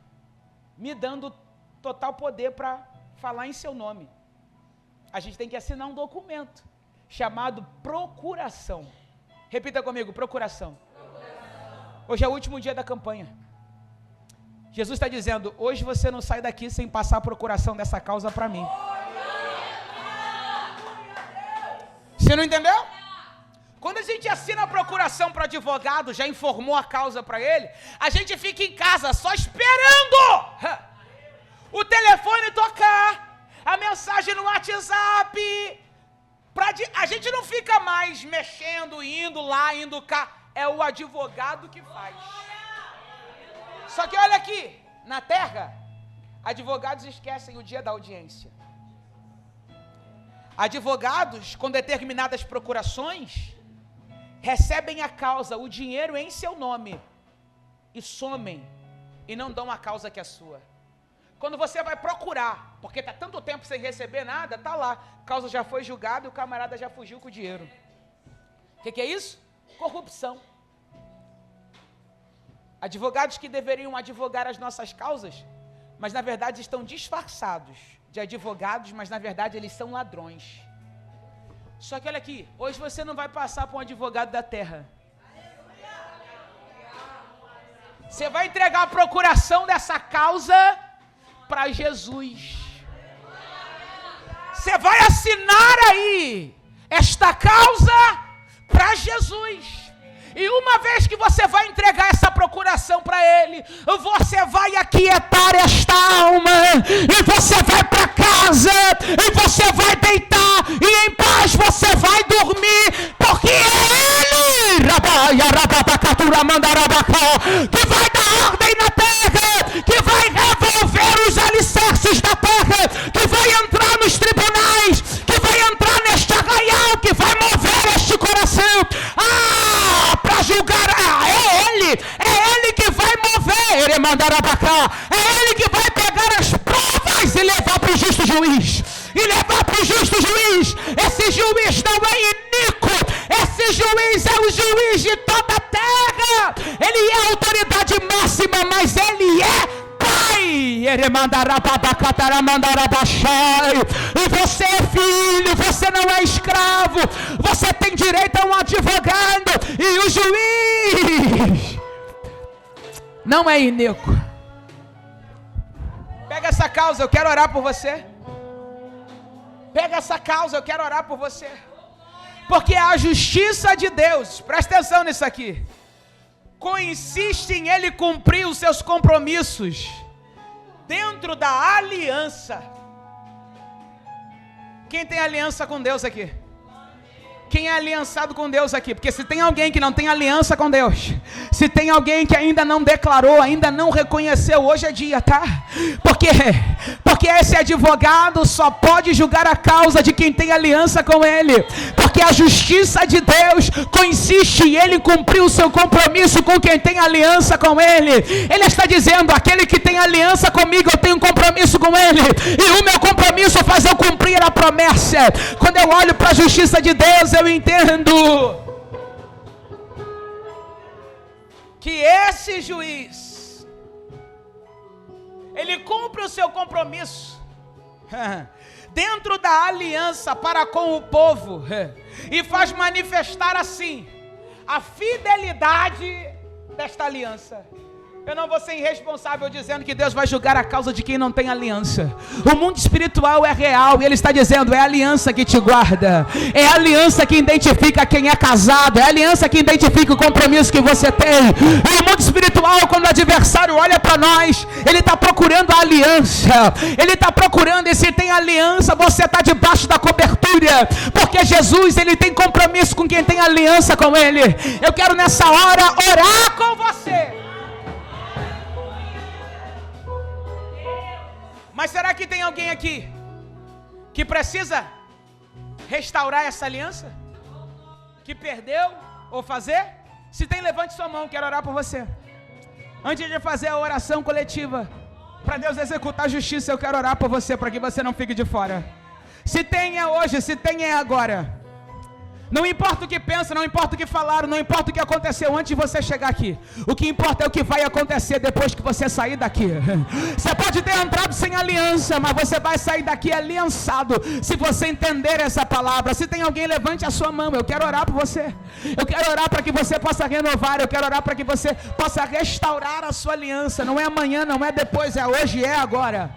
me dando total poder para falar em seu nome. A gente tem que assinar um documento, chamado procuração. Repita comigo, procuração. Hoje é o último dia da campanha. Jesus está dizendo, hoje você não sai daqui sem passar a procuração dessa causa para mim. Você não entendeu? Quando a gente assina a procuração para o advogado, já informou a causa para ele, a gente fica em casa só esperando o telefone tocar, a mensagem no WhatsApp. A gente não fica mais mexendo, indo lá, indo cá. É o advogado que faz. Só que olha aqui, na terra, advogados esquecem o dia da audiência. Advogados, com determinadas procurações, recebem a causa, o dinheiro em seu nome, e somem, e não dão a causa que é sua. Quando você vai procurar, porque está tanto tempo sem receber nada, está lá, a causa já foi julgada e o camarada já fugiu com o dinheiro. O que é isso? Corrupção. Advogados que deveriam advogar as nossas causas, mas na verdade estão disfarçados de advogados, mas na verdade eles são ladrões. Só que olha aqui, hoje você não vai passar por um advogado da terra. Você vai entregar a procuração dessa causa para Jesus. Você vai assinar aí esta causa para Jesus. E uma vez que você vai entregar essa procuração para Ele, você vai aquietar esta alma, e você vai para casa, e você vai deitar, e em paz você vai dormir, porque é Ele, que vai dar ordem na terra, que vai revolver os alicerces da terra, que vai entrar nos tribunais, que vai entrar neste arraial, que vai mover este coração. Para julgar, é Ele que vai mover, Ele mandará para cá, é Ele que vai pegar as provas e levar para o justo juiz, esse juiz não é iníquo, esse juiz é o juiz de toda a terra, Ele é a autoridade máxima, mas Ele é Pai, Ele mandará para mandará baixar, e você é filho, você não é escravo, você tem direito a um advogado, e o juiz não é iníquo. Pega essa causa, eu quero orar por você. Pega essa causa, eu quero orar por você. Porque a justiça de Deus, presta atenção nisso aqui, consiste em Ele cumprir os seus compromissos dentro da aliança. Quem tem aliança com Deus aqui? Quem é aliançado com Deus aqui? Porque se tem alguém que não tem aliança com Deus, se tem alguém que ainda não declarou, ainda não reconheceu, hoje é dia, tá? Porque esse advogado só pode julgar a causa de quem tem aliança com Ele. Porque a justiça de Deus consiste em Ele cumprir o seu compromisso com quem tem aliança com Ele. Ele está dizendo, aquele que tem aliança comigo, eu tenho um compromisso com Ele. E o meu compromisso é fazer eu cumprir a promessa. Quando eu olho para a justiça de Deus, eu entendo que esse juiz, ele cumpre o seu compromisso dentro da aliança para com o povo e faz manifestar assim a fidelidade desta aliança. Eu não vou ser irresponsável dizendo que Deus vai julgar a causa de quem não tem aliança. O mundo espiritual é real e Ele está dizendo, é a aliança que te guarda, é a aliança que identifica quem é casado, é a aliança que identifica o compromisso que você tem. E o mundo espiritual, quando o adversário olha para nós, ele está procurando a aliança, ele está procurando, e se tem aliança, você está debaixo da cobertura, porque Jesus, Ele tem compromisso com quem tem aliança com Ele. Eu quero nessa hora orar com você. Mas será que tem alguém aqui que precisa restaurar essa aliança? Que perdeu ou fazer? Se tem, levante sua mão, quero orar por você. Antes de fazer a oração coletiva, para Deus executar a justiça, eu quero orar por você, para que você não fique de fora. Se tem é hoje, se tem é agora. Não importa o que pensa, não importa o que falaram, não importa o que aconteceu antes de você chegar aqui. O que importa é o que vai acontecer depois que você sair daqui. Você pode ter entrado sem aliança, mas você vai sair daqui aliançado, se você entender essa palavra. Se tem alguém, levante a sua mão, eu quero orar por você. Eu quero orar para que você possa renovar, eu quero orar para que você possa restaurar a sua aliança. Não é amanhã, não é depois, é hoje, é agora.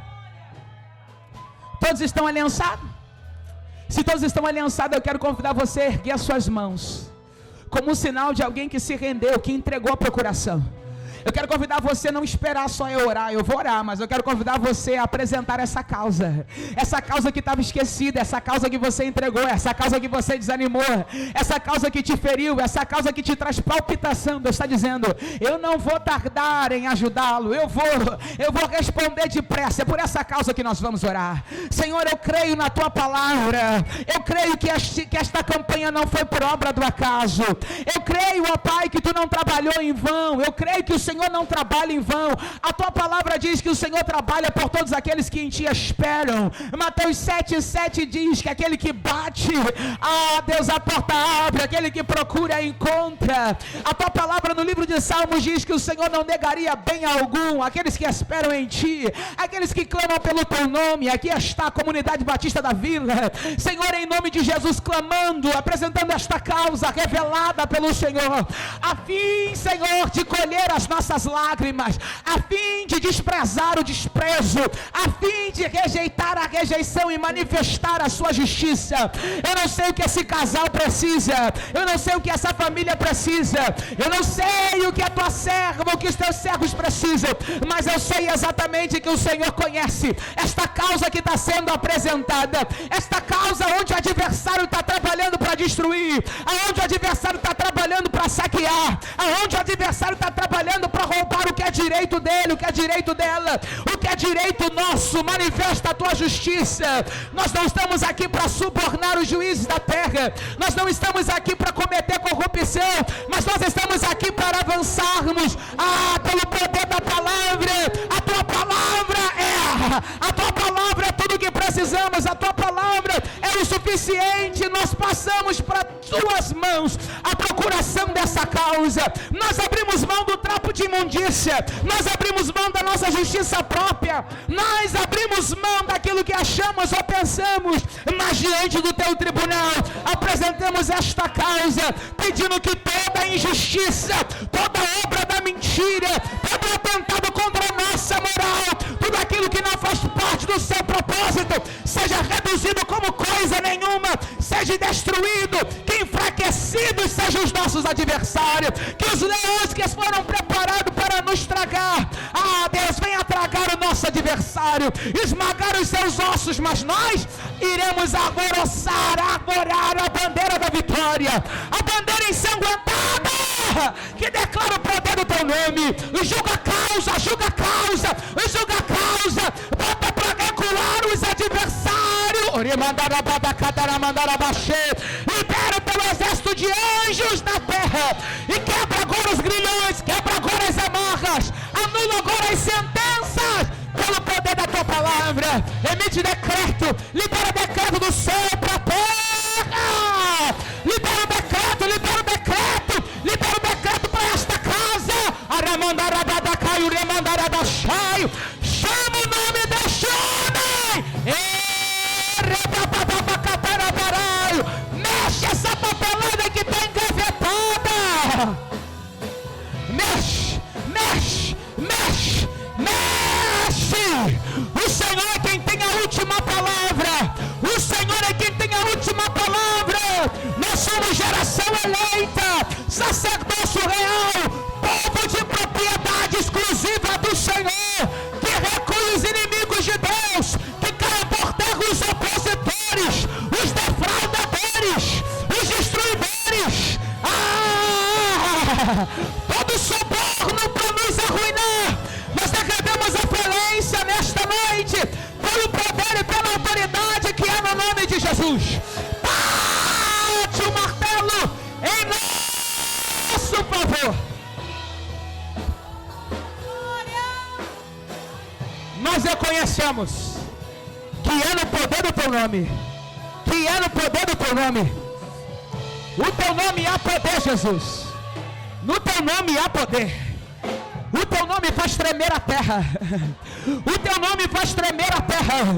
Todos estão aliançados? Se todos estão aliançados, eu quero convidar você a erguer as suas mãos, como um sinal de alguém que se rendeu, que entregou a procuração. Eu quero convidar você a não esperar só eu orar. Eu vou orar, mas eu quero convidar você a apresentar essa causa que estava esquecida, essa causa que você entregou, essa causa que você desanimou, essa causa que te feriu, essa causa que te traz palpitação. Deus está dizendo: eu não vou tardar em ajudá-lo, eu vou responder depressa. É por essa causa que nós vamos orar. Senhor, eu creio na tua palavra, eu creio que esta campanha não foi por obra do acaso, eu creio, ó Pai, que tu não trabalhou em vão, eu creio que o Senhor não trabalha em vão. A tua palavra diz que o Senhor trabalha por todos aqueles que em ti esperam. Mateus 7,7 diz que aquele que bate, Deus, a porta abre, aquele que procura encontra. A tua palavra no livro de Salmos diz que o Senhor não negaria bem algum aqueles que esperam em ti, aqueles que clamam pelo teu nome. Aqui está a comunidade batista da Vila, Senhor, em nome de Jesus, clamando, apresentando esta causa revelada pelo Senhor, a fim, Senhor, de colher as nossas lágrimas, a fim de desprezar o desprezo, a fim de rejeitar a rejeição e manifestar a sua justiça. Eu não sei o que esse casal precisa, eu não sei o que essa família precisa, eu não sei o que a tua serva, o que os teus servos precisam, mas eu sei exatamente que o Senhor conhece esta causa que está sendo apresentada, esta causa onde o adversário está trabalhando para destruir, aonde o adversário está trabalhando para saquear, aonde o adversário está trabalhando para roubar o que é direito dele, o que é direito dela, o que é direito nosso. Manifesta a tua justiça. Nós não estamos aqui para subornar os juízes da terra, nós não estamos aqui para cometer corrupção, mas nós estamos aqui para avançarmos pelo poder da palavra. A tua palavra é tudo o que precisamos, a tua palavra é o suficiente. Nós passamos para tuas mãos a procuração dessa causa. Nós abrimos mão do trapo de imundícia, nós abrimos mão da nossa justiça própria, nós abrimos mão daquilo que achamos ou pensamos, mas diante do teu tribunal apresentamos esta causa, pedindo que toda injustiça, toda obra da mentira, todo atentado contra a nossa moral, tudo aquilo que não faz parte do seu propósito, seja reduzido como coisa nenhuma, seja destruído, que enfraquecidos sejam os nossos adversários, que os leões que foram preparados para nos tragar, Deus, venha tragar o nosso adversário, esmagar os seus ossos, mas nós iremos arvorar a bandeira da vitória, a bandeira ensanguentada, que declara o poder do teu nome. Julga a causa, bota para recuar os adversários. Libera o teu exército de anjos na terra e quebra agora os grilhões, quebra agora as amarras, anula agora as sentenças pelo poder da tua palavra. Emite decreto, libera decreto do céu para a terra, libera o decreto para esta casa. Chama o nome deste homem, mexe essa papelada que está engavetada, mexe. O Senhor é quem tem a última palavra, o Senhor é quem tem a última palavra. Nós somos geração eleita, sacerdócio real, povo de propriedade exclusiva do Senhor, que recui os inimigos de Deus, que caem por terra os opositores, os defraudadores, os destruidores, todo suborno para nos arruinar. Nós decretamos a falência nesta noite, pelo poder e pela autoridade que é no nome de Jesus. Bate o martelo em nosso favor. Nós reconhecemos que é no poder do teu nome, o teu nome há poder, Jesus, no teu nome há poder. O teu nome faz tremer a terra. O teu nome faz tremer a terra.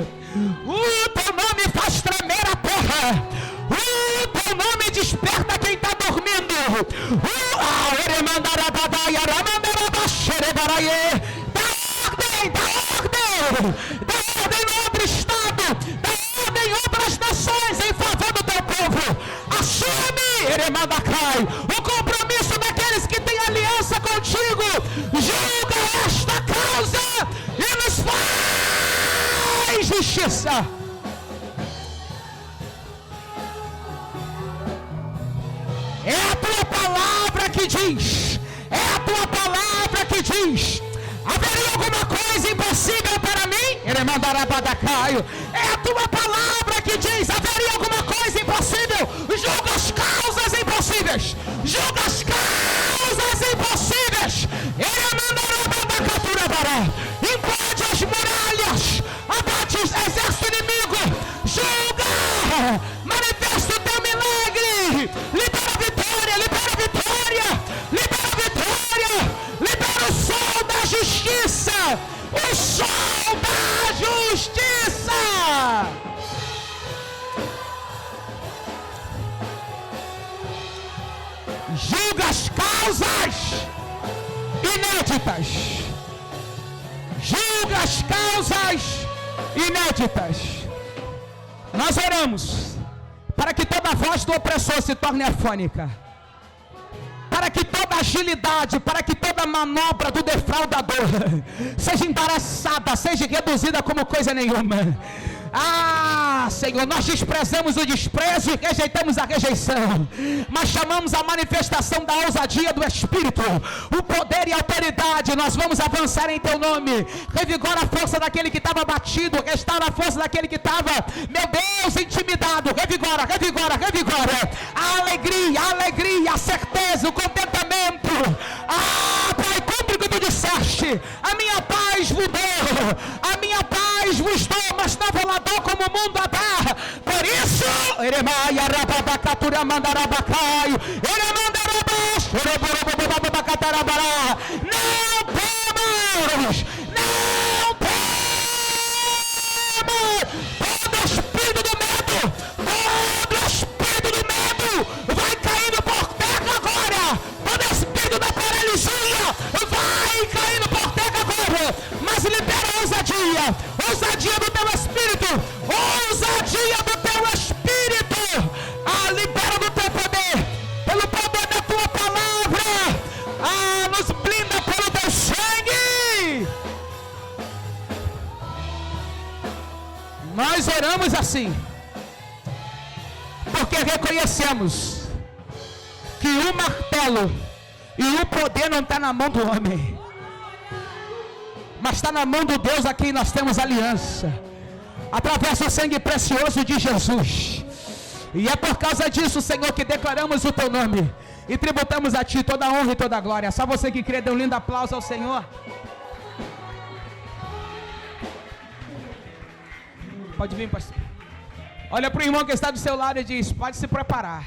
O teu nome faz tremer a terra. O teu nome desperta quem está dormindo. Dá ordem no outro estado, dá ordem em outras nações em favor do teu povo. Assume, o compromisso daqueles que têm aliança contigo. justiça. É a tua palavra que diz, é a tua palavra que diz, haveria alguma coisa impossível para mim? Ele mandará badacaio. É a tua palavra que diz, haveria alguma coisa impossível? Julga as causas impossíveis, julga as causas impossíveis. Ele mandará badacatura bará. Implode as muralhas, abate os exércitos inimigos, julga, manifesta o teu milagre, libera a vitória, libera a vitória, libera a vitória, libera o sol da justiça, o sol da justiça. Julga as causas inéditas, julga as causas inéditas. Nós oramos para que toda voz do opressor se torne afônica, para que toda agilidade, para que toda manobra do defraudador seja embaraçada, seja reduzida como coisa nenhuma. Ah, Senhor, nós desprezamos o desprezo e rejeitamos a rejeição, mas chamamos a manifestação da ousadia do Espírito, o poder e a autoridade. Nós vamos avançar em Teu nome. Revigora a força daquele que estava batido, restaura a força daquele que estava, meu Deus, intimidado. Revigora, revigora, revigora. A alegria, a certeza, o contentamento. Ah, Pai, cumpre o que Tu disseste. A minha paz vos dou, a minha paz vos dou, mas não vou lá dou como o mundo a dar. Por isso, não temos, não temos. Todo espírito do medo, todo espírito do medo vai caindo por terra agora. Todo espírito da paralisia vai caindo por terra agora. Mas libera a ousadia, ousadia do Teu Espírito, ousadia do Teu Espírito. Ah, libera do Teu poder, pelo poder da Tua palavra. Ah, nos blinda pelo Teu sangue. Nós oramos assim, porque reconhecemos que o martelo e o poder não está na mão do homem, mas está na mão do Deus a quem nós temos aliança, através do sangue precioso de Jesus. E é por causa disso, Senhor, que declaramos o Teu nome e tributamos a Ti toda a honra e toda a glória. Só você que crê, dê um lindo aplauso ao Senhor. Pode vir, pastor. Olha para o irmão que está do seu lado e diz: pode se preparar.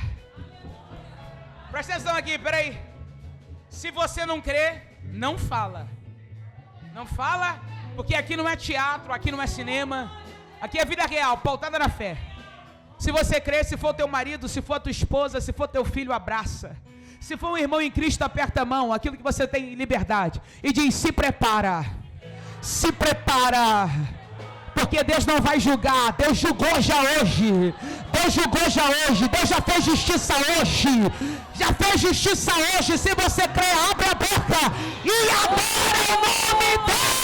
Presta atenção aqui, peraí. Se você não crê, não fala. Não fala, porque aqui não é teatro, aqui não é cinema. Aqui é vida real, pautada na fé. Se você crê, se for teu marido, se for tua esposa, se for teu filho, abraça. Se for um irmão em Cristo, aperta a mão, aquilo que você tem em liberdade. E diz: se prepara. Se prepara. Porque Deus não vai julgar, Deus julgou já hoje. Deus julgou já hoje, Deus já fez justiça hoje. Já fez justiça hoje. Se você crê, abre a boca e adora o nome dele.